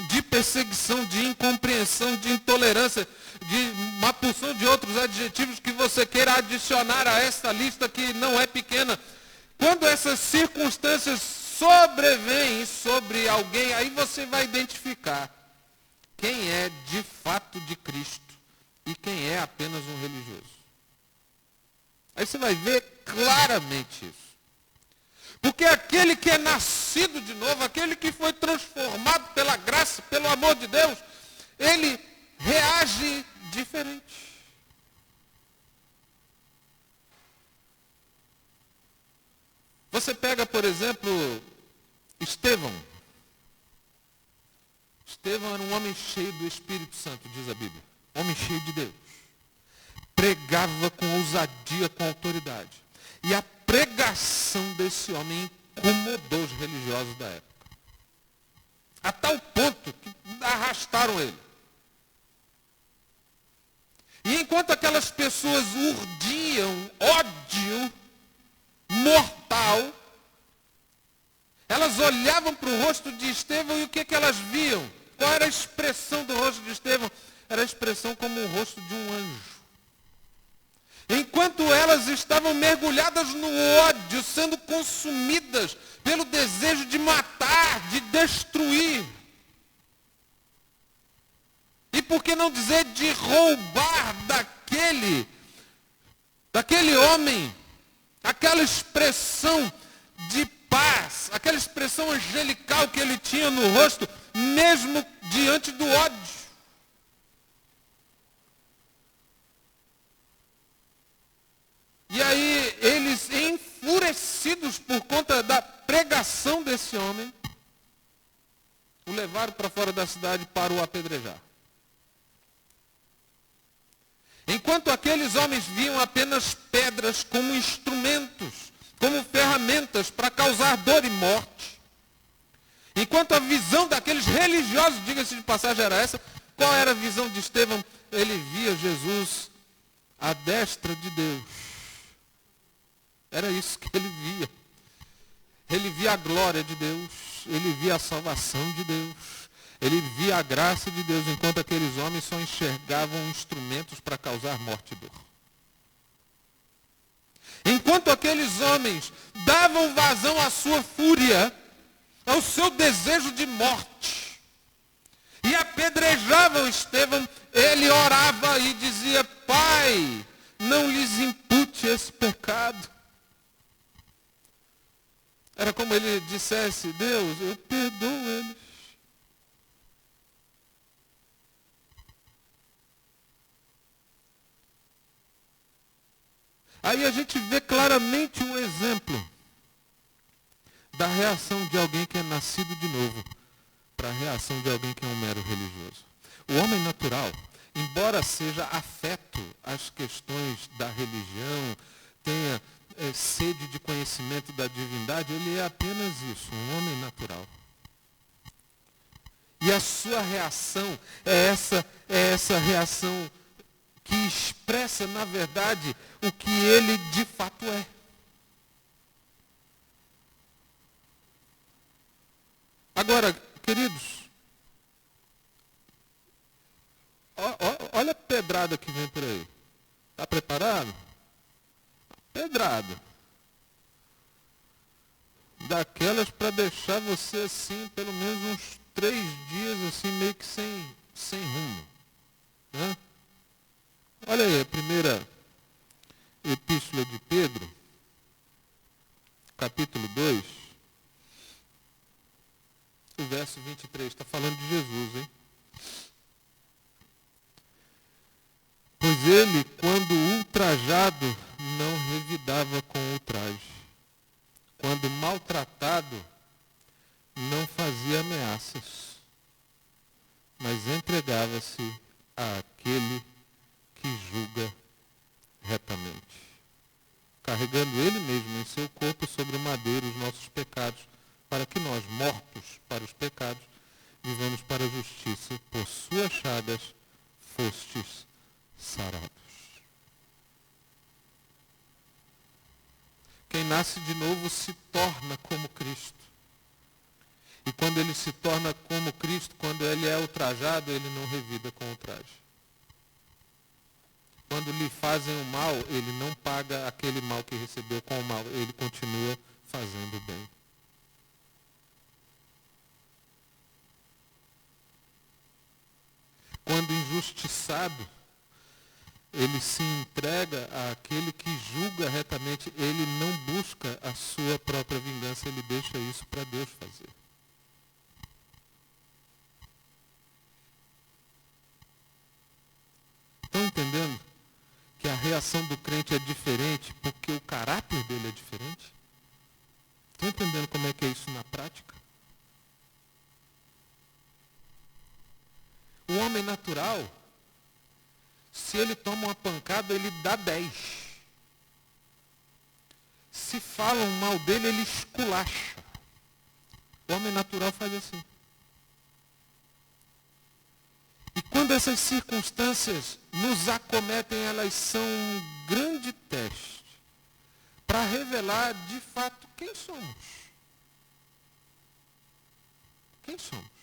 de perseguição, de incompreensão, de intolerância, de uma porção de outros adjetivos que você queira adicionar a esta lista que não é pequena, quando essas circunstâncias sobrevêm sobre alguém, aí você vai identificar quem é de fato de Cristo e quem é apenas um religioso. Aí você vai ver claramente isso. Porque aquele que é nascido de novo, aquele que foi transformado pela graça, pelo amor de Deus, ele reage diferente. Você pega, por exemplo, Estevão. Estevão era um homem cheio do Espírito Santo, diz a Bíblia. Homem cheio de Deus. Pregava com ousadia, com autoridade. E a pregação desse homem incomodou os religiosos da época. A tal ponto que arrastaram ele. E enquanto aquelas pessoas urdiam ódio mortal, elas olhavam para o rosto de Estevão e o que elas viam? Qual era a expressão do rosto de Estevão? Era a expressão como o rosto de um anjo. Enquanto elas estavam mergulhadas no ódio, sendo consumidas pelo desejo de matar, de destruir. E por que não dizer de roubar daquele homem, aquela expressão de paz, aquela expressão angelical que ele tinha no rosto, mesmo diante do ódio. E aí, eles, enfurecidos por conta da pregação desse homem, o levaram para fora da cidade para o apedrejar. Enquanto aqueles homens viam apenas pedras como instrumentos, como ferramentas para causar dor e morte, enquanto a visão daqueles religiosos, diga-se de passagem, era essa, qual era a visão de Estevão? Ele via Jesus à destra de Deus. Era isso que ele via. Ele via a glória de Deus, ele via a salvação de Deus, ele via a graça de Deus, enquanto aqueles homens só enxergavam instrumentos para causar morte e dor. Enquanto aqueles homens davam vazão à sua fúria, ao seu desejo de morte, e apedrejavam Estevão, ele orava e dizia: Pai, não lhes impute esse pecado. Era como ele dissesse: Deus, eu perdoo eles. Aí a gente vê claramente um exemplo da reação de alguém que é nascido de novo para a reação de alguém que é um mero religioso. O homem natural, embora seja afeto às questões da religião, tenha sede de conhecimento da divindade, ele é apenas isso, um homem natural. E a sua reação é essa reação que expressa, na verdade, o que ele de fato é. Agora, queridos, olha a pedrada que vem por aí. Está preparado? Pedrada. Daquelas para deixar você assim, pelo menos uns 3 dias, assim, meio que sem rumo. Né? Olha aí, a primeira epístola de Pedro, capítulo 2, o verso 23, está falando de Jesus, hein? Pois ele, quando ultrajado, não revidava com ultraje. Quando maltratado, não fazia ameaças, mas entregava-se àquele que julga retamente, carregando ele mesmo em seu corpo sobre o madeiro os nossos pecados, para que nós, mortos para os pecados, vivamos para a justiça. Por suas chagas fostes sarados. Quem nasce de novo se torna como Cristo. E quando ele se torna como Cristo, quando ele é ultrajado, ele não revida com ultraje. Quando lhe fazem o mal, ele não paga aquele mal que recebeu com o mal, ele continua fazendo o bem. Quando injustiçado, ele se entrega àquele que julga retamente, ele não busca a sua própria vingança, ele deixa isso para Deus fazer. Estão entendendo que a reação do crente é diferente porque o caráter dele é diferente? Estão entendendo como é que é isso na prática? O homem natural, se ele toma uma pancada, ele dá 10. Se falam mal dele, ele esculacha. O homem natural faz assim. E quando essas circunstâncias nos acometem, elas são um grande teste para revelar de fato quem somos. Quem somos?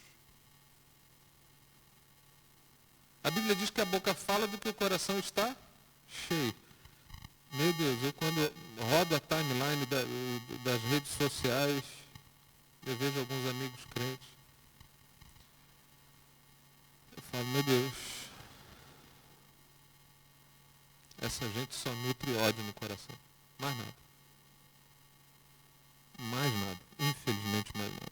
A Bíblia diz que a boca fala do que o coração está cheio. Meu Deus, eu quando rodo a timeline das redes sociais, eu vejo alguns amigos crentes. Eu falo, meu Deus, essa gente só nutre ódio no coração. Mais nada. Mais nada. Infelizmente, mais nada.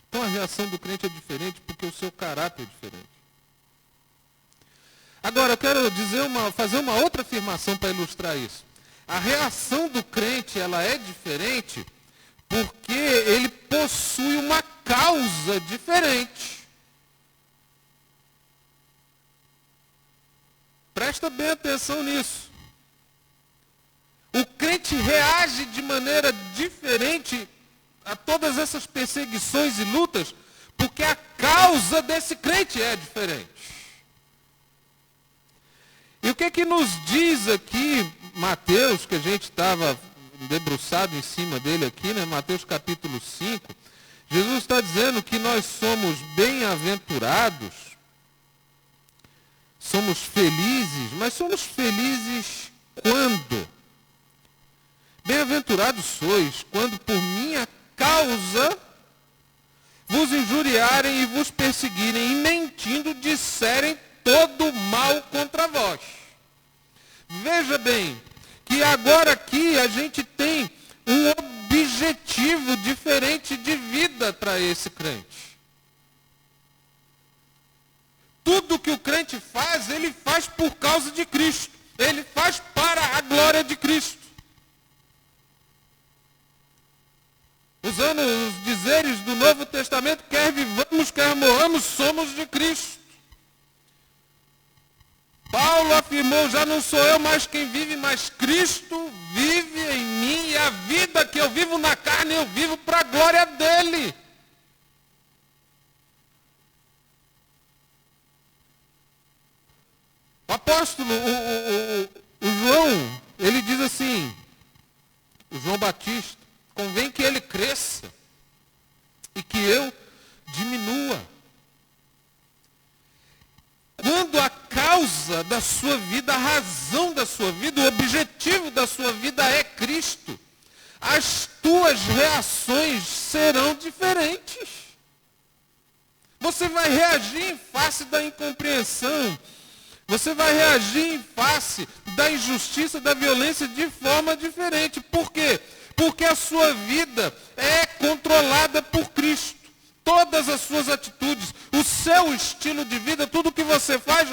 Então a reação do crente é diferente porque o seu caráter é diferente. Agora, eu quero fazer uma outra afirmação para ilustrar isso. A reação do crente, ela é diferente porque ele possui uma causa diferente. Presta bem atenção nisso. O crente reage de maneira diferente a todas essas perseguições e lutas porque a causa desse crente é diferente. E o que nos diz aqui Mateus, que a gente estava debruçado em cima dele aqui, né? Mateus capítulo 5. Jesus está dizendo que nós somos bem-aventurados, somos felizes, mas somos felizes quando? Bem-aventurados sois quando por minha causa vos injuriarem e vos perseguirem e mentindo disserem todo mal contra vós. Veja bem, que agora aqui a gente tem um objetivo diferente de vida para esse crente. Tudo que o crente faz, ele faz por causa de Cristo. Ele faz para a glória de Cristo. Usando os dizeres do Novo Testamento, quer vivamos, quer morramos, somos de Cristo. Paulo afirmou, já não sou eu mais quem vive, mas Cristo vive em mim, e a vida que eu vivo na carne, eu vivo para a glória dele. O apóstolo, o João, ele diz assim, o João Batista, convém que ele cresça e que eu diminua. Quando a causa da sua vida, a razão da sua vida, o objetivo da sua vida é Cristo, as tuas reações serão diferentes. Você vai reagir em face da incompreensão. Você vai reagir em face da injustiça, da violência de forma diferente. Por quê? Porque a sua vida é controlada por Cristo. Todas as suas atitudes, o seu estilo de vida, tudo que você faz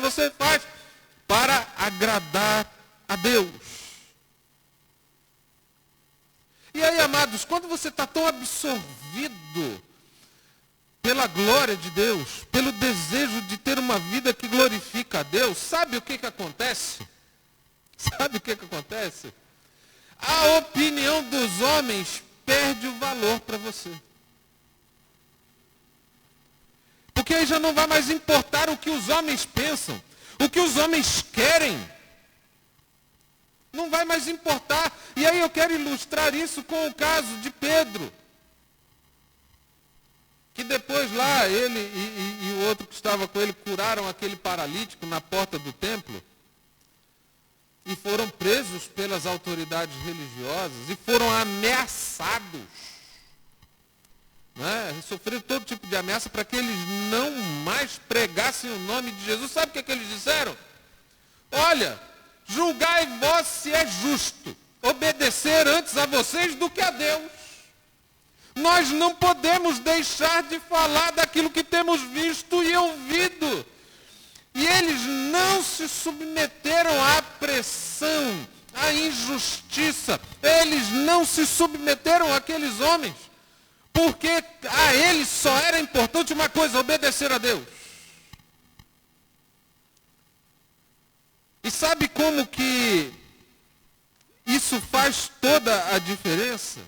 para agradar a Deus. E aí, amados, quando você está tão absorvido pela glória de Deus, pelo desejo de ter uma vida que glorifica a Deus, sabe o que acontece? Sabe o que acontece? A opinião dos homens perde o valor para você. Porque aí já não vai mais importar o que os homens pensam, o que os homens querem. Não vai mais importar. E aí eu quero ilustrar isso com o caso de Pedro. Que depois lá, ele e o outro que estava com ele curaram aquele paralítico na porta do templo. E foram presos pelas autoridades religiosas e foram ameaçados. Sofreram todo tipo de ameaça para que eles não mais pregassem o nome de Jesus. Sabe o que eles disseram? Olha, julgai vós se é justo obedecer antes a vocês do que a Deus. Nós não podemos deixar de falar daquilo que temos visto e ouvido. E eles não se submeteram à pressão, à injustiça. Eles não se submeteram àqueles homens. Porque a eles só era importante uma coisa, obedecer a Deus. E sabe como que isso faz toda a diferença?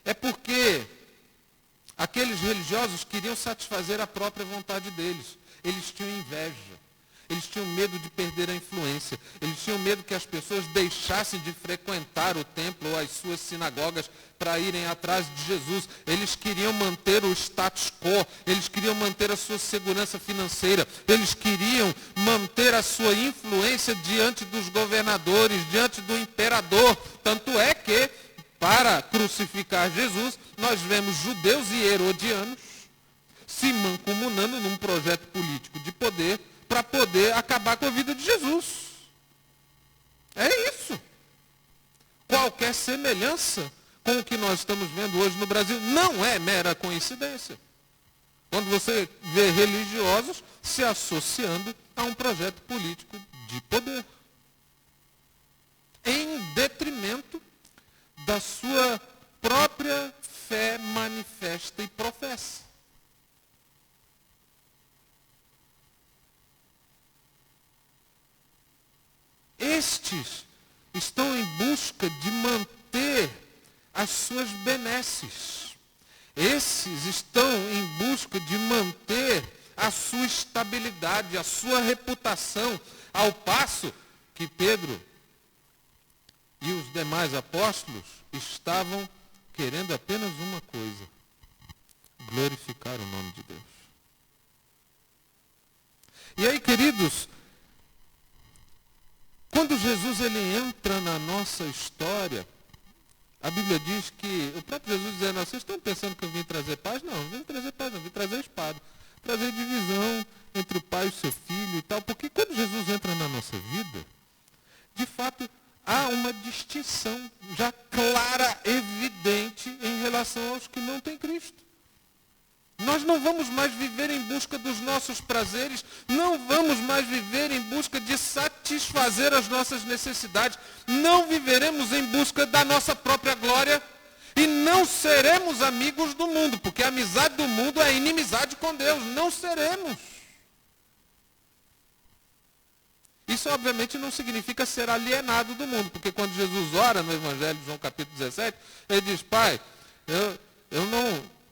É porque aqueles religiosos queriam satisfazer a própria vontade deles. Eles tinham inveja. Eles tinham medo de perder a influência. Eles tinham medo que as pessoas deixassem de frequentar o templo ou as suas sinagogas para irem atrás de Jesus. Eles queriam manter o status quo. Eles queriam manter a sua segurança financeira. Eles queriam manter a sua influência diante dos governadores, diante do imperador. Tanto é que, para crucificar Jesus, nós vemos judeus e herodianos se mancomunando num projeto político de poder para poder acabar com a vida de Jesus. É isso. Qualquer semelhança com o que nós estamos vendo hoje no Brasil não é mera coincidência. Quando você vê religiosos se associando a um projeto político de poder, em detrimento da sua própria fé manifesta e professa. Estes estão em busca de manter as suas benesses. Esses estão em busca de manter a sua estabilidade, a sua reputação, ao passo que Pedro e os demais apóstolos estavam querendo apenas uma coisa: glorificar o nome de Deus. E aí, queridos, quando Jesus ele entra na nossa história, a Bíblia diz que, o próprio Jesus dizendo, vocês estão pensando que eu vim trazer paz? Não, não vim trazer paz, não, vim trazer espada. Trazer divisão entre o pai e o seu filho e tal. Porque quando Jesus entra na nossa vida, de fato, há uma distinção já clara, evidente, em relação aos que não têm Cristo. Nós não vamos mais viver em busca dos nossos prazeres, não vamos mais viver em busca de satisfazer as nossas necessidades, não viveremos em busca da nossa própria glória e não seremos amigos do mundo, porque a amizade do mundo é inimizade com Deus, não seremos. Isso obviamente não significa ser alienado do mundo, porque quando Jesus ora no Evangelho de João capítulo 17, ele diz, Pai, eu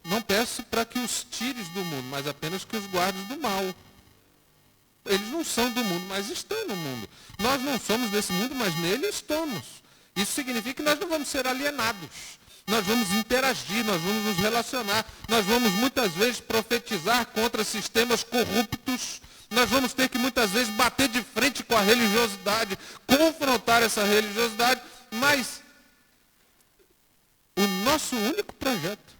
não peço para que os tires do mundo, mas apenas que os guardes do mal. Eles não são do mundo, mas estão no mundo. Nós não somos desse mundo, mas nele estamos. Isso significa que nós não vamos ser alienados. Nós vamos interagir, nós vamos nos relacionar. Nós vamos muitas vezes profetizar contra sistemas corruptos. Nós vamos ter que muitas vezes bater de frente com a religiosidade, confrontar essa religiosidade, mas o nosso único projeto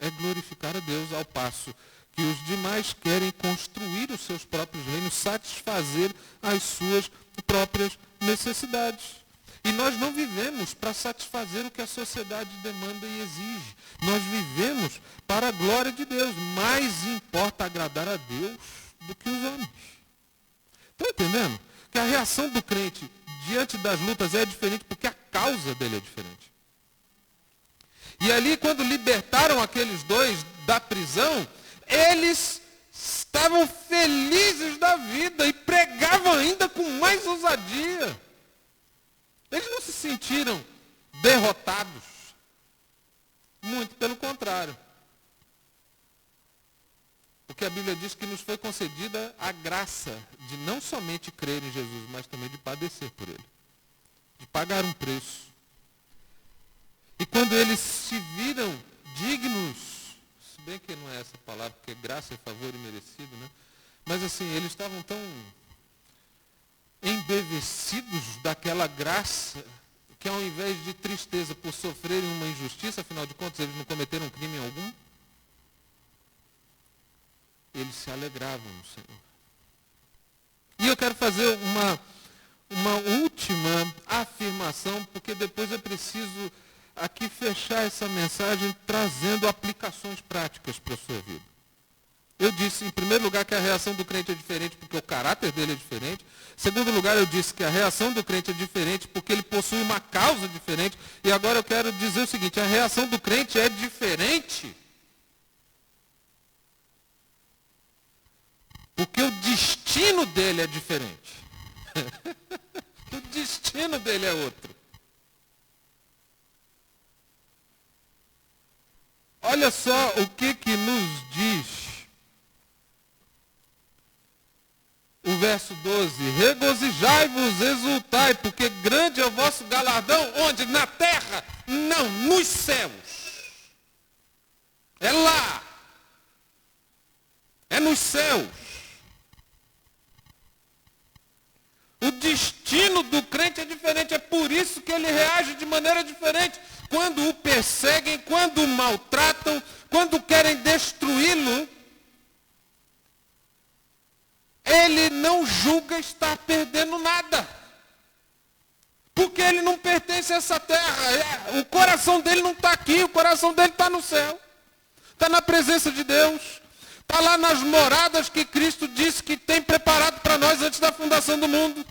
é glorificar a Deus, ao passo que os demais querem construir os seus próprios reinos, satisfazer as suas próprias necessidades. E nós não vivemos para satisfazer o que a sociedade demanda e exige. Nós vivemos para a glória de Deus. Mais importa agradar a Deus do que os homens. Estão entendendo? Que a reação do crente diante das lutas é diferente porque a causa dele é diferente. E ali, quando libertaram aqueles dois da prisão, eles estavam felizes da vida e pregavam ainda com mais ousadia. Eles não se sentiram derrotados. Muito pelo contrário. Porque a Bíblia diz que nos foi concedida a graça de não somente crer em Jesus, mas também de padecer por ele. De pagar um preço. E quando eles se viram dignos, se bem que não é essa palavra, porque graça é favor imerecido, né? Mas assim, eles estavam tão embevecidos daquela graça, que ao invés de tristeza por sofrerem uma injustiça, afinal de contas eles não cometeram crime algum, eles se alegravam no Senhor. E eu quero fazer uma última afirmação, porque depois é preciso aqui fechar essa mensagem trazendo aplicações práticas para a sua vida. Eu disse, em primeiro lugar, que a reação do crente é diferente porque o caráter dele é diferente. Em segundo lugar, eu disse que a reação do crente é diferente porque ele possui uma causa diferente. E agora eu quero dizer o seguinte, a reação do crente é diferente porque o destino dele é diferente. O destino dele é outro. Olha só o que nos diz o verso 12. Regozijai-vos, exultai, porque grande é o vosso galardão. Onde? Na terra? Não, nos céus. É lá. É nos céus. O destino do crente é diferente. É por isso que ele reage de maneira diferente. Quando o perseguem, quando o maltratam, quando querem destruí-lo, ele não julga estar perdendo nada. Porque ele não pertence a essa terra. O coração dele não está aqui, o coração dele está no céu. Está na presença de Deus. Está lá nas moradas que Cristo disse que tem preparado para nós antes da fundação do mundo.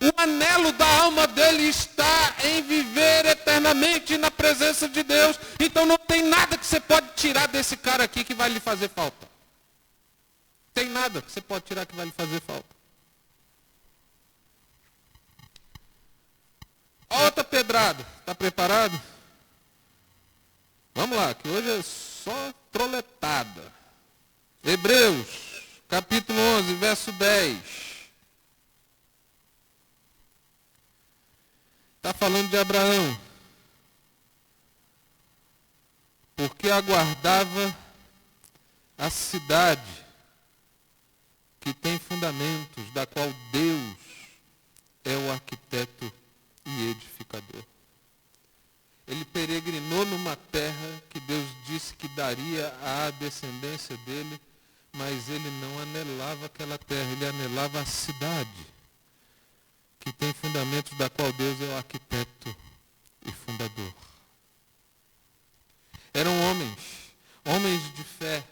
O anelo da alma dele está em viver eternamente na presença de Deus. Então não tem nada que você pode tirar desse cara aqui que vai lhe fazer falta. Tem nada que você pode tirar que vai lhe fazer falta. Outra pedrada. Está preparado? Vamos lá, que hoje é só troletada. Hebreus, capítulo 11, verso 10. Está falando de Abraão. Porque aguardava a cidade que tem fundamentos, da qual Deus é o arquiteto e edificador. Ele peregrinou numa terra que Deus disse que daria à descendência dele, mas ele não anelava aquela terra, ele anelava a cidade, que tem fundamentos, da qual Deus é o arquiteto e fundador. Eram homens de fé,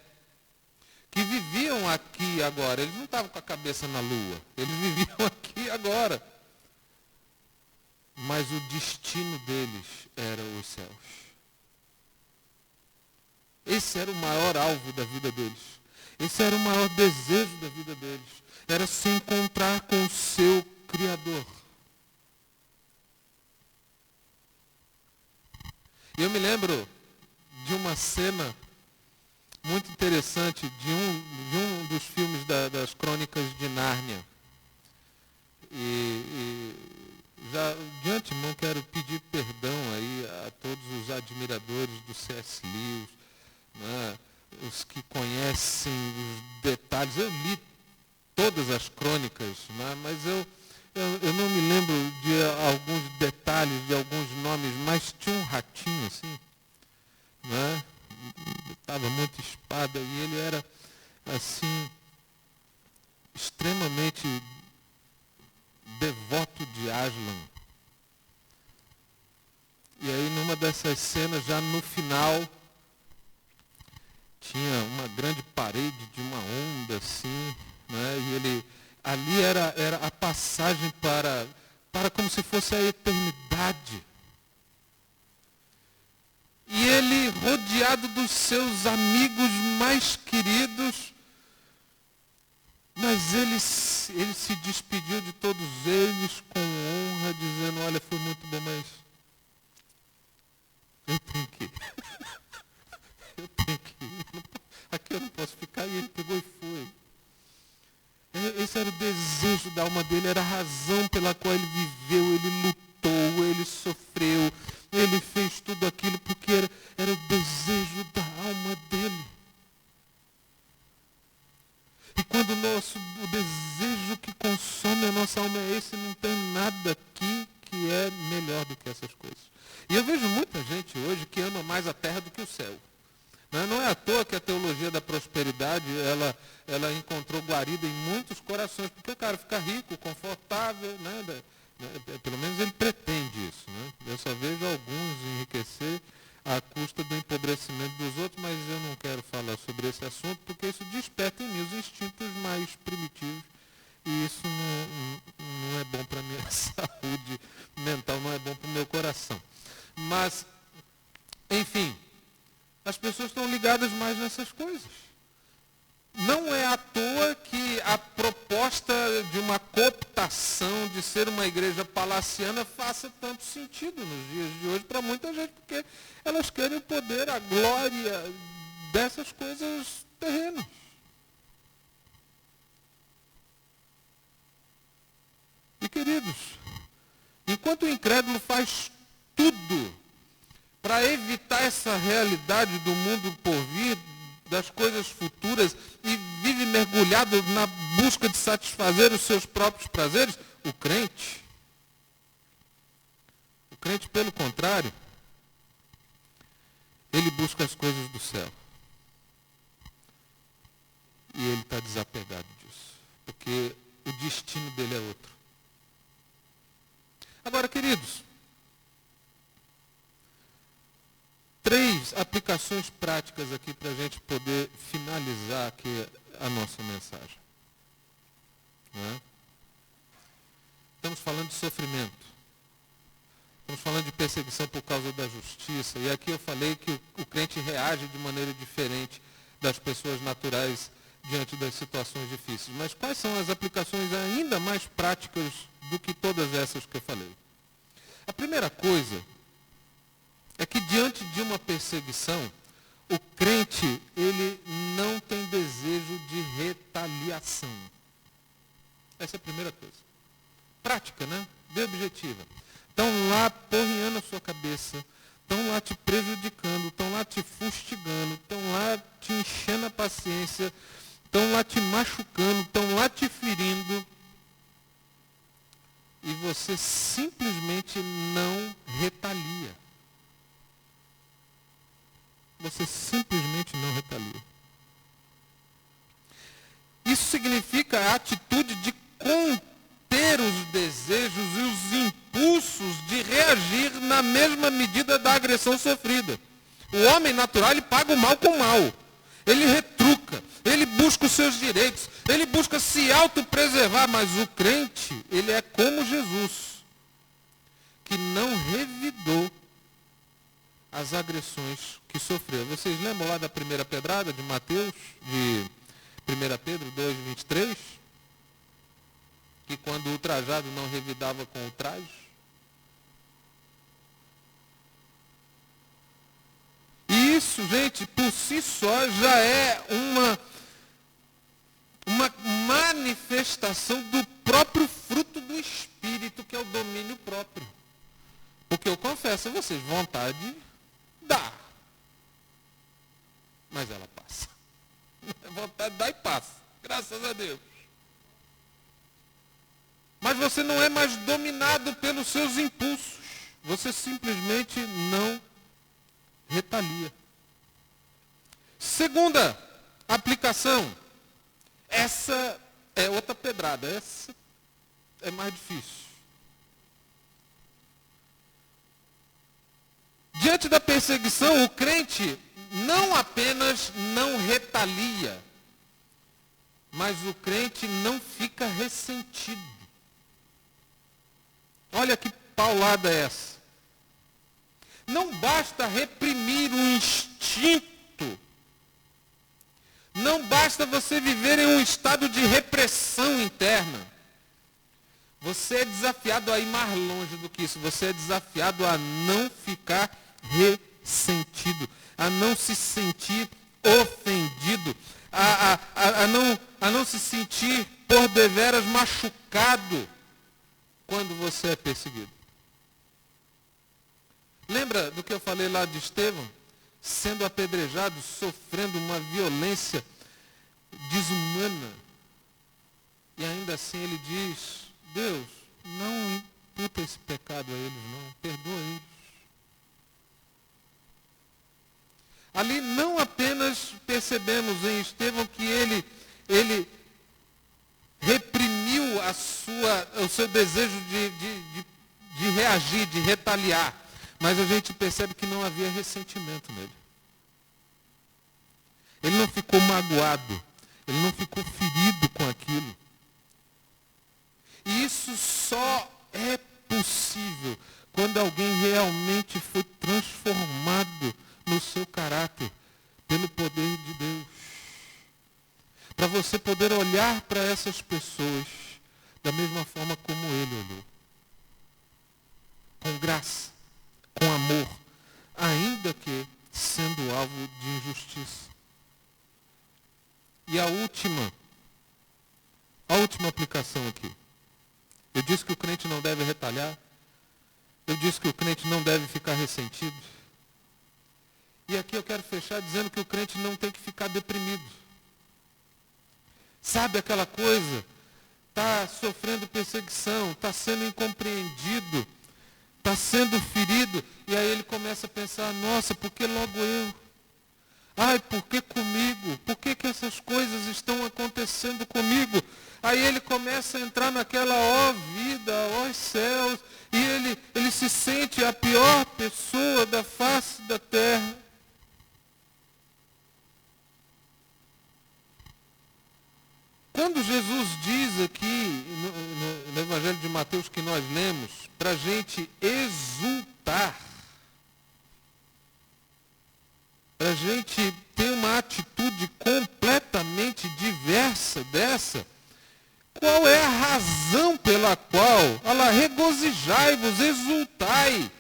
que viviam aqui e agora. Eles não estavam com a cabeça na lua, eles viviam aqui e agora. Mas o destino deles era os céus. Esse era o maior alvo da vida deles. Esse era o maior desejo da vida deles. Era se encontrar com o seu Criador. E eu me lembro de uma cena muito interessante de um dos filmes das Crônicas de Nárnia. E já de antemão quero pedir perdão aí a todos os admiradores do C.S. Lewis, né, os que conhecem os detalhes. Eu li todas as crônicas, né, mas eu não me lembro de alguns detalhes, de alguns nomes, mas tinha um ratinho assim, né? Estava muito espada e ele era assim extremamente devoto de Aslan. E aí numa dessas cenas, já no final, tinha uma grande parede de uma onda assim, né? E ele ali era a passagem para como se fosse a eternidade. E ele, rodeado dos seus amigos mais queridos, mas ele se despediu de todos eles com honra, dizendo: olha, foi muito bom, mas eu tenho que ir. Eu tenho que ir. Aqui eu não posso ficar. E ele pegou e foi. Esse era o desejo da alma dele, era a razão pela qual ele viveu, ele lutou, ele sofreu, ele fez tudo aquilo porque era o desejo da alma dele. E quando o desejo que consome a nossa alma é esse, não tem nada aqui que é melhor do que essas coisas. E eu vejo muita gente hoje que ama mais a terra do que o céu. Não é à toa que a teologia da prosperidade, ela encontrou guarida em muitos corações, porque o cara fica rico, confortável, né? Pelo menos ele pretende isso. Né? Eu só vejo alguns enriquecer à custa do empobrecimento dos outros, mas eu não quero falar sobre esse assunto, porque isso desperta em mim os instintos mais primitivos, e isso não é bom para a minha saúde mental, não é bom para o meu coração. Mas, enfim, as pessoas estão ligadas mais nessas coisas. Não é à toa que a proposta de uma cooptação, de ser uma igreja palaciana, faça tanto sentido nos dias de hoje para muita gente, porque elas querem o poder, a glória dessas coisas terrenas. E, queridos, enquanto o incrédulo faz tudo para evitar essa realidade do mundo por vir, das coisas futuras, e vive mergulhado na busca de satisfazer os seus próprios prazeres, o crente, pelo contrário, ele busca as coisas do céu. E ele está desapegado disso, porque o destino dele é outro. Agora, queridos, 3 aplicações práticas aqui para a gente poder finalizar aqui a nossa mensagem. Né? Estamos falando de sofrimento. Estamos falando de perseguição por causa da justiça. E aqui eu falei que o crente reage de maneira diferente das pessoas naturais diante das situações difíceis. Mas quais são as aplicações ainda mais práticas do que todas essas que eu falei? A primeira coisa é que diante de uma perseguição, o crente, ele não tem desejo de retaliação. Essa é a primeira coisa. Prática, né? Bem objetiva. estão lá porreando a sua cabeça, estão lá te prejudicando, estão lá te fustigando, estão lá te enchendo a paciência, estão lá te machucando, estão lá te ferindo, e você simplesmente não retalia. Você simplesmente não retalia. Isso significa a atitude de conter os desejos e os impulsos de reagir na mesma medida da agressão sofrida. O homem natural, ele paga o mal com o mal. Ele retruca, ele busca os seus direitos, ele busca se autopreservar, mas o crente, ele é como Jesus, que não revidou as agressões que sofreu. Vocês lembram lá da primeira pedrada de Mateus, de 1 Pedro 2, 23? Que quando o ultrajado não revidava com ultraje? E isso, gente, por si só já é uma manifestação do próprio fruto do Espírito, que é o domínio próprio. Porque eu confesso a vocês, vontade dá. Mas ela passa. Vontade dá e passa. Graças a Deus. Mas você não é mais dominado pelos seus impulsos. Você simplesmente não retalia. Segunda aplicação. Essa é outra pedrada. Essa é mais difícil. Diante da perseguição, o crente não apenas não retalia, mas o crente não fica ressentido. Olha que paulada é essa. Não basta reprimir o instinto. Não basta você viver em um estado de repressão interna. Você é desafiado a ir mais longe do que isso. Você é desafiado a não ficar ressentido, a não se sentir ofendido, a não se sentir por deveras machucado quando você é perseguido. Lembra do que eu falei lá de Estevão? Sendo apedrejado, sofrendo uma violência desumana. E ainda assim ele diz, Deus, não imputa esse pecado a eles, não. Perdoa eles. Ali não apenas percebemos em Estevão que ele reprimiu o seu desejo de reagir, de retaliar. Mas a gente percebe que não havia ressentimento nele. Ele não ficou magoado. Ele não ficou ferido com aquilo. E isso só é possível quando alguém realmente foi transformado no seu caráter pelo poder de Deus. Para você poder olhar para essas pessoas da mesma forma como ele olhou. Com graça, com amor, ainda que sendo alvo de injustiça. E a última aplicação aqui. Eu disse que o crente não deve retalhar. Eu disse que o crente não deve ficar ressentido. E aqui eu quero fechar dizendo que o crente não tem que ficar deprimido. Sabe aquela coisa? Está sofrendo perseguição, está sendo incompreendido, está sendo ferido. E aí ele começa a pensar, nossa, por que logo eu? Ai, por que comigo? Por que essas coisas estão acontecendo comigo? Aí ele começa a entrar naquela, ó vida, ó céus, e ele se sente a pior pessoa da face da terra. Quando Jesus diz aqui, no Evangelho de Mateus que nós lemos, para a gente exultar, para a gente ter uma atitude completamente diversa dessa, qual é a razão pela qual? Olha lá, regozijai-vos, exultai.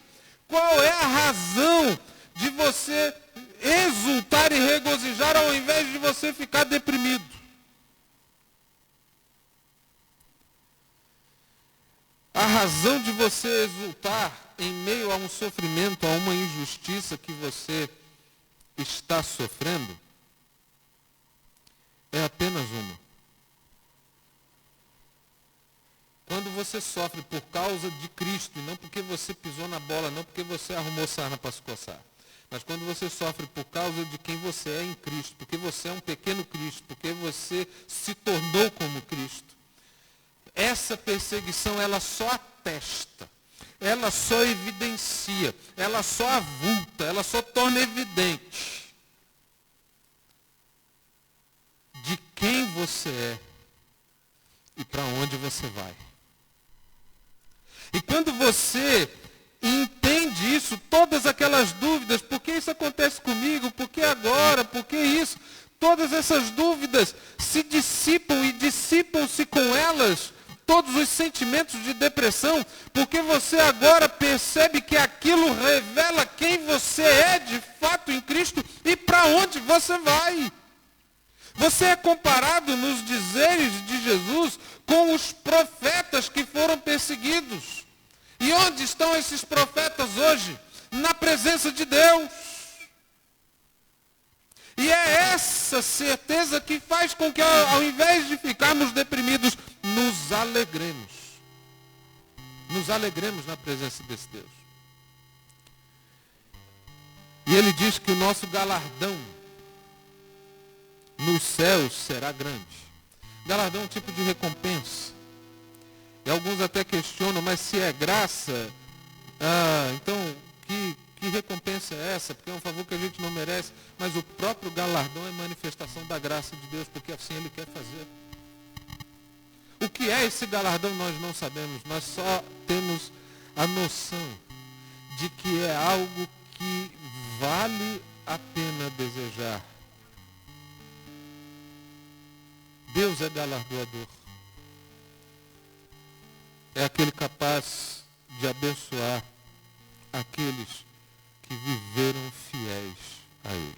Qual é a razão de você exultar e regozijar ao invés de você ficar deprimido? A razão de você exultar em meio a um sofrimento, a uma injustiça que você está sofrendo, é apenas uma. Quando você sofre por causa de Cristo, e não porque você pisou na bola, não porque você arrumou sarna para se coçar, mas quando você sofre por causa de quem você é em Cristo, porque você é um pequeno Cristo, porque você se tornou como Cristo, essa perseguição, ela só atesta, ela só evidencia, ela só avulta, ela só torna evidente de quem você é e para onde você vai. E quando você entende isso, todas aquelas dúvidas, por que isso acontece comigo, por que agora, por que isso, todas essas dúvidas se dissipam e dissipam-se com elas todos os sentimentos de depressão, porque você agora percebe que aquilo revela quem você é de fato em Cristo e para onde você vai. Você é comparado nos dizeres de Jesus com os profetas que foram perseguidos. E onde estão esses profetas hoje? Na presença de Deus. E é essa certeza que faz com que, ao invés de ficarmos deprimidos, nos alegremos. Nos alegremos na presença desse Deus. E ele diz que o nosso galardão nos céus será grande. Galardão é um tipo de recompensa. E alguns até questionam, mas se é graça, então que recompensa é essa? Porque é um favor que a gente não merece. Mas o próprio galardão é manifestação da graça de Deus, porque assim Ele quer fazer. O que é esse galardão nós não sabemos. Nós só temos a noção de que é algo que vale a pena desejar. Deus é galardoador. É aquele capaz de abençoar aqueles que viveram fiéis a Ele.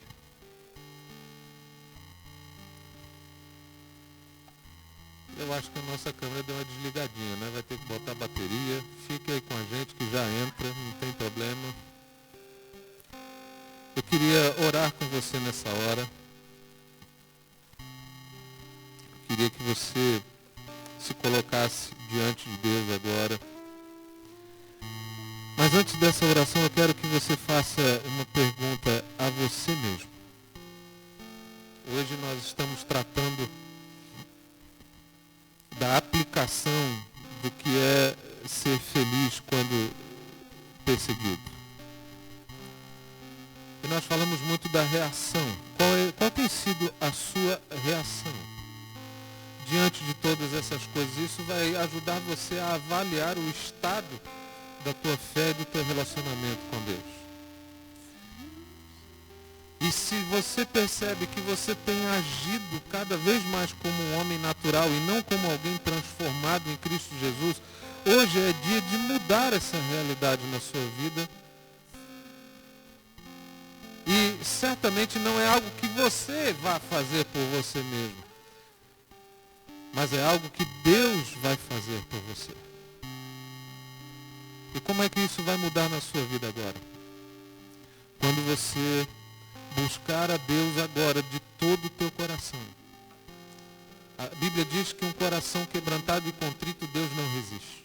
Eu acho que a nossa câmera deu uma desligadinha, né? Vai ter que botar a bateria. Fique aí com a gente que já entra, não tem problema. Eu queria orar com você nessa hora. Eu queria que você se colocasse diante de Deus agora. Mas antes dessa oração, eu quero que você faça uma pergunta a você mesmo. Hoje nós estamos tratando da aplicação do que é ser feliz quando perseguido. E nós falamos muito da reação. Qual tem sido a sua reação diante de todas essas coisas? Isso vai ajudar você a avaliar o estado da tua fé e do teu relacionamento com Deus. E se você percebe que você tem agido cada vez mais como um homem natural e não como alguém transformado em Cristo Jesus, hoje é dia de mudar essa realidade na sua vida. E certamente não é algo que você vá fazer por você mesmo, mas é algo que Deus vai fazer por você. E como é que isso vai mudar na sua vida agora? Quando você buscar a Deus agora de todo o teu coração. A Bíblia diz que um coração quebrantado e contrito Deus não resiste.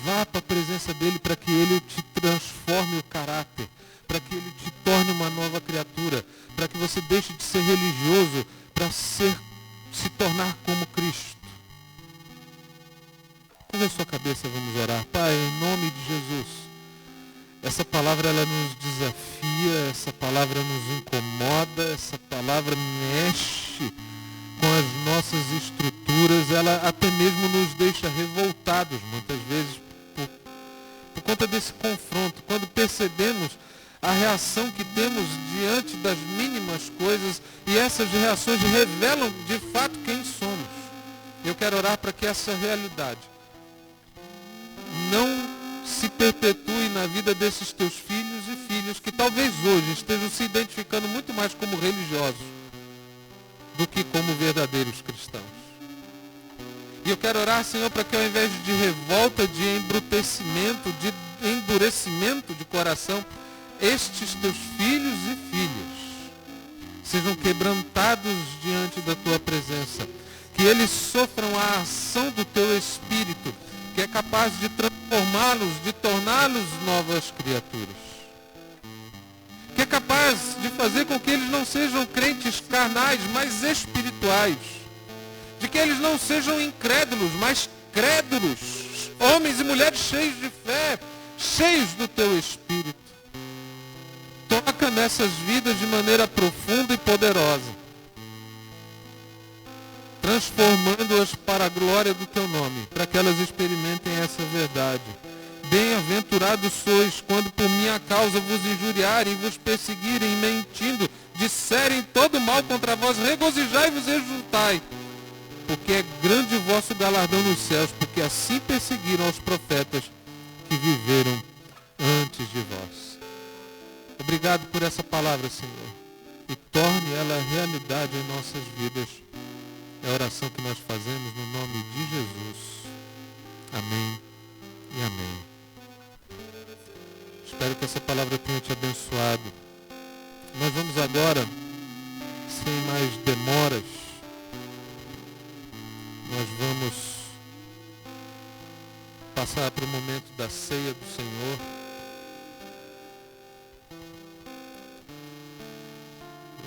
Vá para a presença dele para que ele te transforme o caráter, para que ele te torne uma nova criatura, para que você deixe de ser religioso para se tornar como Cristo. Curva a sua cabeça, vamos orar. Pai, em nome de Jesus, essa palavra ela nos desafia, essa palavra nos incomoda, essa palavra mexe com as nossas estruturas, ela até mesmo nos deixa revoltados muitas vezes por conta desse confronto. Quando percebemos a reação que temos diante das mínimas coisas e essas reações revelam de fato quem somos. Eu quero orar para que essa realidade não se perpetue na vida desses teus filhos e filhas que talvez hoje estejam se identificando muito mais como religiosos do que como verdadeiros cristãos. E eu quero orar, Senhor, para que ao invés de revolta, de embrutecimento, de endurecimento de coração, estes teus filhos e filhas sejam quebrantados diante da tua presença. Que eles sofram a ação do teu Espírito, que é capaz de transformá-los, de torná-los novas criaturas. Que é capaz de fazer com que eles não sejam crentes carnais, mas espirituais. De que eles não sejam incrédulos, mas crédulos. Homens e mulheres cheios de fé, cheios do teu Espírito. Toca nessas vidas de maneira profunda e poderosa, transformando-as para a glória do teu nome, para que elas experimentem essa verdade. Bem-aventurados sois quando por minha causa vos injuriarem, vos perseguirem, mentindo, disserem todo mal contra vós, regozijai-vos e exultai, porque é grande o vosso galardão nos céus, porque assim perseguiram os profetas que viveram antes de vós. Obrigado por essa palavra, Senhor, e torne ela realidade em nossas vidas. É a oração que nós fazemos no nome de Jesus. Amém e amém. Espero que essa palavra tenha te abençoado. Nós vamos agora, sem mais demoras, nós vamos passar para o momento da ceia do Senhor.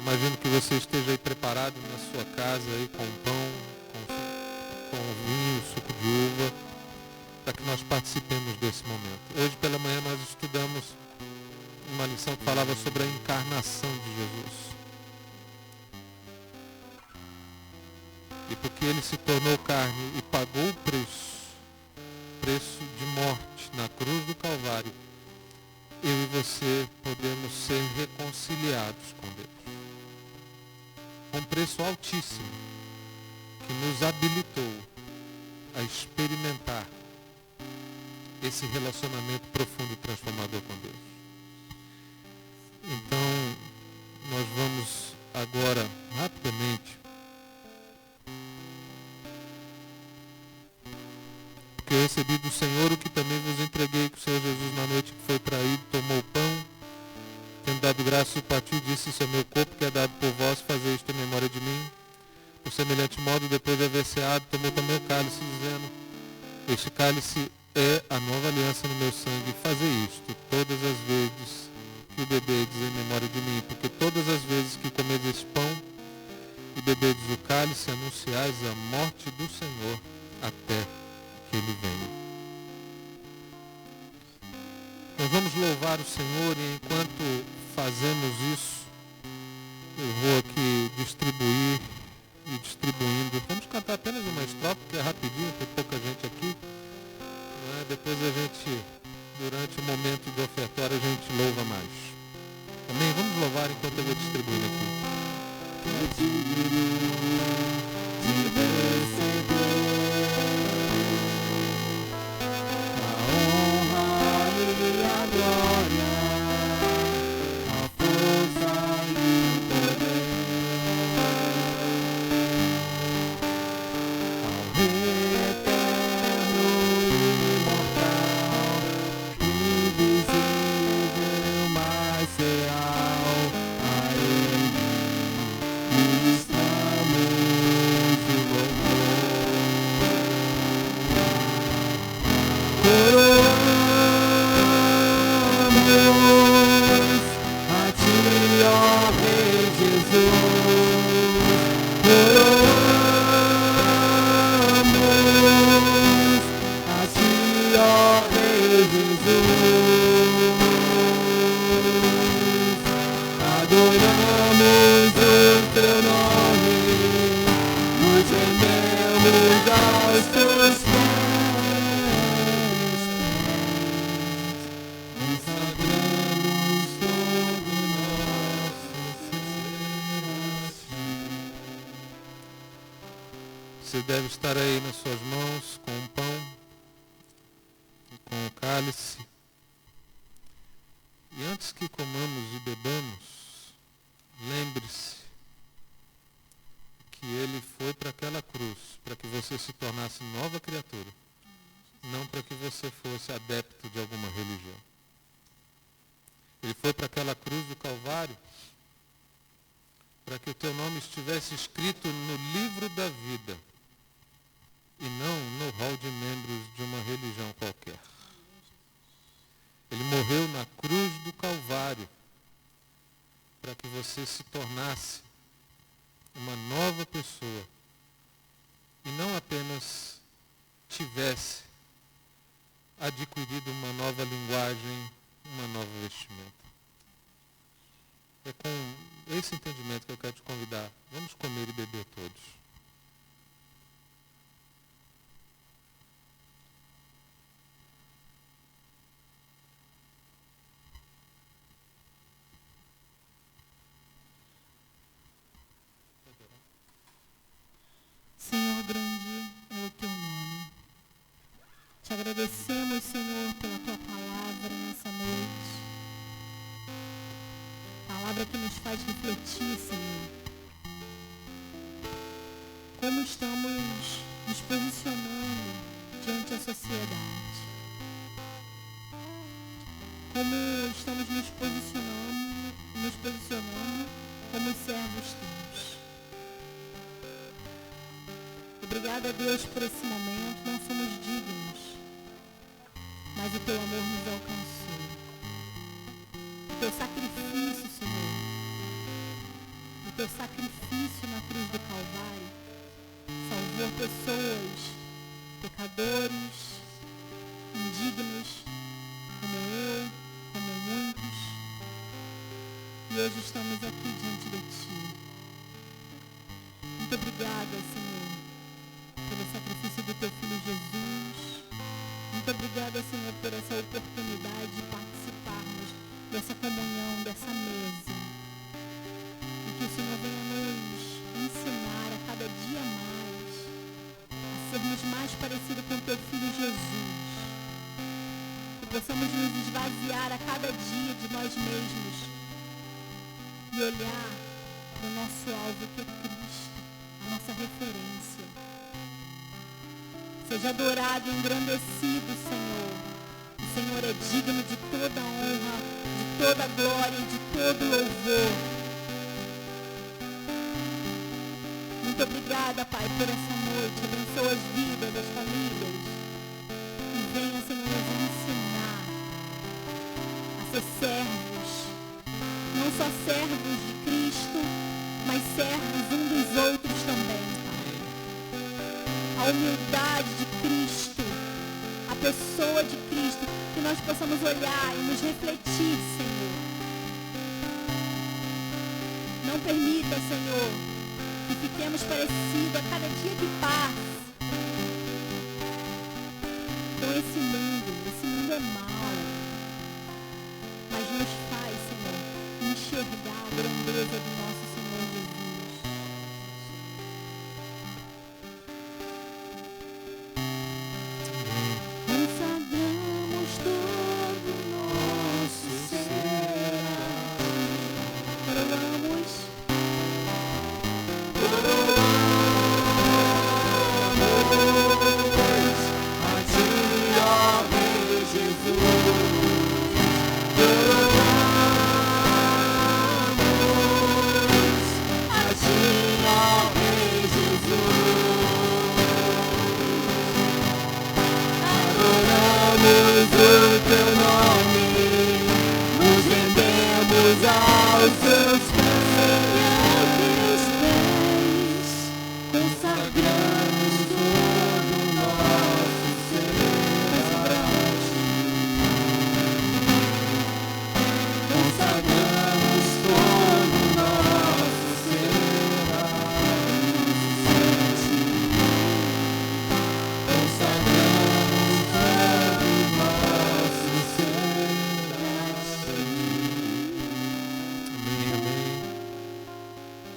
Imagino que você esteja aí preparado na sua casa aí com pão, com vinho, suco de uva, para que nós participemos desse momento. Hoje pela manhã nós estudamos uma lição que falava sobre a encarnação de Jesus. E porque ele se tornou carne e pagou o preço de morte na cruz do Calvário, eu e você podemos ser reconciliados com Deus. Um preço altíssimo que nos habilitou a experimentar esse relacionamento profundo e transformador com Deus. Então, nós vamos agora, rapidamente, porque eu recebi do Senhor o que também vos entreguei, que o Senhor Jesus na noite que foi traído tomou o pão, tendo dado graça, o partiu e disse: isso é meu corpo que é dado por vós, fazei isto em memória de mim. Por semelhante modo, depois de haver ceado, tomou também o cálice, dizendo: este cálice é a nova aliança no meu sangue, fazei isto todas as vezes que o bebedes em memória de mim, porque todas as vezes que comedes esse pão e bebedes o cálice, anunciais a morte do Senhor até que ele venha. Nós vamos louvar o Senhor e enquanto fazemos isso, eu vou aqui distribuir e distribuindo. Vamos cantar apenas uma estrofe, porque é rapidinho, tem pouca gente aqui. Não é? Depois a gente, durante o momento do ofertório, a gente louva mais. Amém? Vamos louvar enquanto eu vou distribuindo aqui. A glória, a força e o poder ao Rei eterno e imortal, invisível, mas real, a Ele ministramos o louvor. A ti, ó Rei Jesus, oramos. A ti, ó Rei Jesus, adoramos o teu nome, nos rendemos aos teus pés. Você deve estar aí nas suas mãos com o pão, com o cálice. E antes que comamos e bebamos, lembre-se que ele foi para aquela cruz, para que você você se tornasse nova criatura, não para que você fosse adepto de alguma religião. Ele foi para aquela cruz do Calvário para que o teu nome estivesse escrito no livro da vida e não no hall de membros de uma religião qualquer. Ele morreu na cruz do Calvário para que você se tornasse uma nova pessoa e não apenas tivesse adquirido uma nova linguagem, uma nova vestimenta. É com esse entendimento que eu quero te convidar. Vamos comer e beber todos. Senhor, grande é o teu nome. Te agradecemos, Senhor, pela tua palavra nessa noite. Palavra que nos faz refletir, Senhor. Como estamos nos posicionando diante da sociedade. Como estamos nos posicionando como servos teus. Obrigada, Deus, por esse momento. Não somos dignos, mas o teu amor nos alcançou. O teu sacrifício, Senhor, o teu sacrifício na cruz do Calvário salvou pessoas, pecadores, indignos, como eu, como muitos. E hoje estamos aqui diante de ti. Muito obrigada, Senhor, pelo sacrifício do teu Filho Jesus. Muito obrigada, Senhor, por essa oportunidade de participarmos dessa comunhão, dessa mesa. E que o Senhor venha nos ensinar a cada dia mais a sermos mais parecidos com o teu Filho Jesus. Que possamos nos esvaziar a cada dia de nós mesmos e olhar para o nosso alvo, que é Cristo, a nossa referência. Seja adorado e engrandecido, Senhor. O Senhor é digno de toda honra, de toda glória e de todo louvor. Muito obrigada, Pai, por essa noite. Abençoa as vidas das famílias. E venha, Senhor, nos ensinar a ser servos. Não só servos de Cristo, mas servos um dos outros também, Pai. A humildade de Cristo, a pessoa de Cristo, que nós possamos olhar e nos refletir, Senhor. Não permita, Senhor, que fiquemos parecidos a cada dia que passa com esse mundo. Esse mundo é mau, mas nos faz, Senhor, enxergar a grandeza do nosso Senhor Jesus. Consagramos todo o nosso ser. Adoramos. A ti, ó Rei Jesus. A ti, ó Rei Jesus. Adoramos o teu nome, nos rendemos aos teus pés, Consagramos todo o nosso ser a ti. Consagramos todo o nosso ser a ti. Consagramos todo o nosso ser a ti. Amém, amém.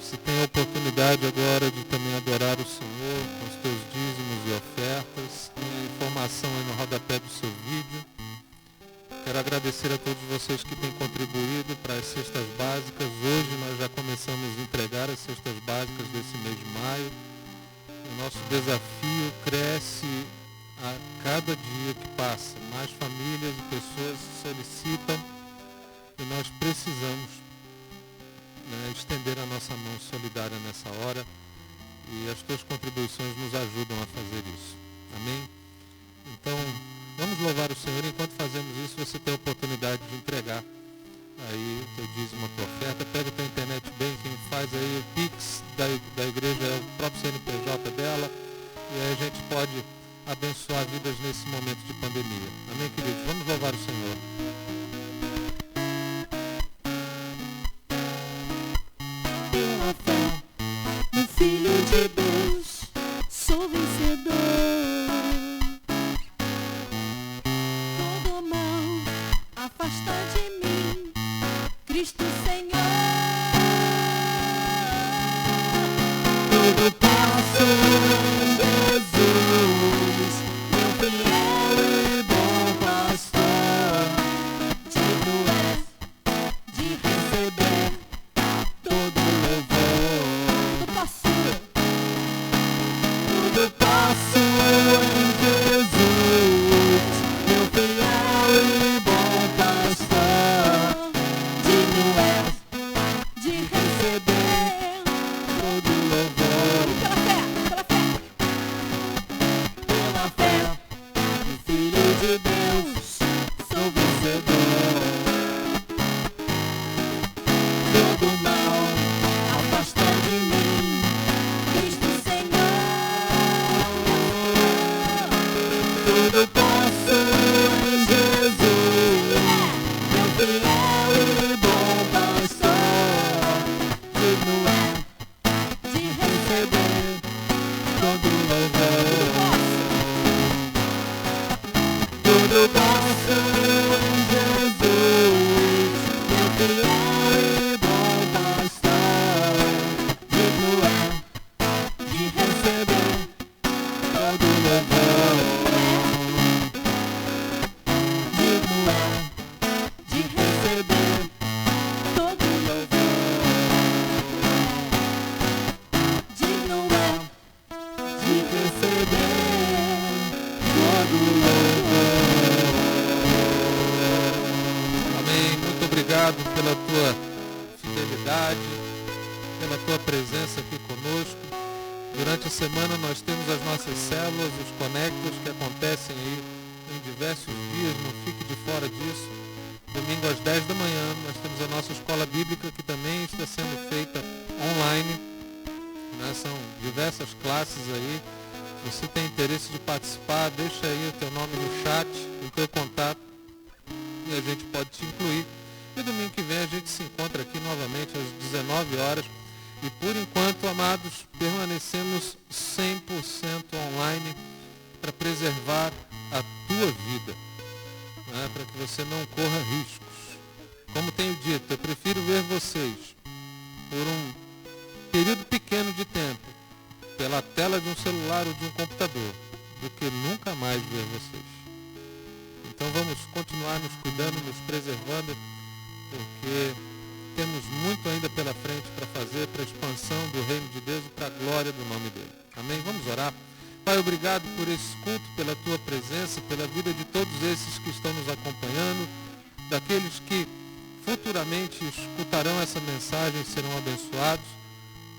Você tem a oportunidade agora de também adorar o Senhor com os teus dízimos e ofertas. Tem a informação aí no rodapé do seu vídeo. Quero agradecer a todos vocês que têm contribuído para as cestas básicas. Hoje nós já começamos a entregar as cestas básicas desse mês de maio. O nosso desafio cresce a cada dia que passa. Mais famílias e pessoas solicitam e nós precisamos, né, estender a nossa mão solidária nessa hora, e as tuas contribuições nos ajudam a fazer isso. Amém? Então, vamos louvar o Senhor. Enquanto fazemos isso, você tem a oportunidade de entregar aí o teu dízimo, a tua oferta. Pega a tua internet bem, quem faz aí o Pix da igreja é o próprio CNPJ dela, e aí a gente pode abençoar vidas nesse momento de pandemia. Amém, queridos? Vamos louvar o Senhor. Pela fé no Filho de Deus, sou vencedor. Todo mal afasta de mim, Cristo Senhor. Tudo posso em Jesus, meu fiel e bom pastor. Digno és de receber todo louvor. Tudo posso em Jesus, meu fiel e bom pastor. Digno és de receber todo louvor. Pela fé no Filho de Deus, sou vencedor. Todo mal afasta de mim, Cristo Senhor. Tudo posso em Jesus, meu fiel e bom pastor. Digno é de receber todo louvor. Tudo posso em Jesus, meu fiel e bom pastor. Digno é de receber todo louvor. Digno é de receber todo louvor. Digno é de receber todo louvor. Amém. Muito obrigado pela tua fidelidade, pela tua presença aqui conosco. Durante a semana nós temos as nossas células, os conectos que acontecem aí em diversos dias, não fique de fora disso. Domingo às 10 da manhã nós temos a nossa escola bíblica, que também está sendo feita online, né? São diversas classes aí. Se você tem interesse de participar, deixa aí o teu nome no chat, o teu contato, e a gente pode te incluir. E domingo que vem a gente se encontra aqui novamente às 19 horas. E por enquanto, amados, permanecemos 100% online para preservar a tua vida, né? Para que você não corra riscos. Como tenho dito, eu prefiro ver vocês por um período pequeno de tempo pela tela de um celular ou de um computador do que nunca mais ver vocês. Então vamos continuar nos cuidando, nos preservando, porque temos muito ainda pela frente para fazer para a expansão do reino de Deus e para a glória do nome dele. Amém? Vamos orar. Pai, obrigado por esse culto, pela tua presença, pela vida de todos esses que estão nos acompanhando, daqueles que futuramente escutarão essa mensagem e serão abençoados.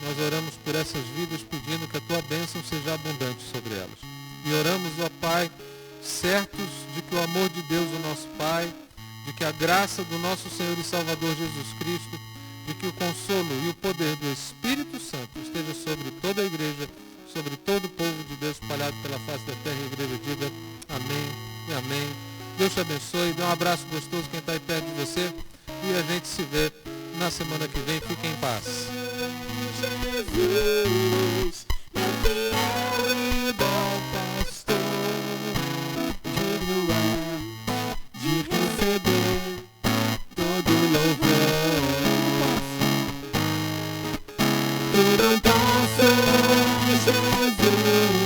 Nós oramos por essas vidas pedindo que a tua bênção seja abundante sobre elas. E oramos, ó Pai, certos de que o amor de Deus, o nosso Pai, de que a graça do nosso Senhor e Salvador Jesus Cristo, de que o consolo e o poder do Espírito Santo esteja sobre toda a igreja, sobre todo o povo de Deus espalhado pela face da terra. E a igreja diga amém e amém. Deus te abençoe, dê um abraço gostoso quem está aí perto de você, e a gente se vê na semana que vem. Fiquem em paz. Jesus, meu fiel e bom pastor, digno é de receber todo louvor. Tudo posso em Jesus.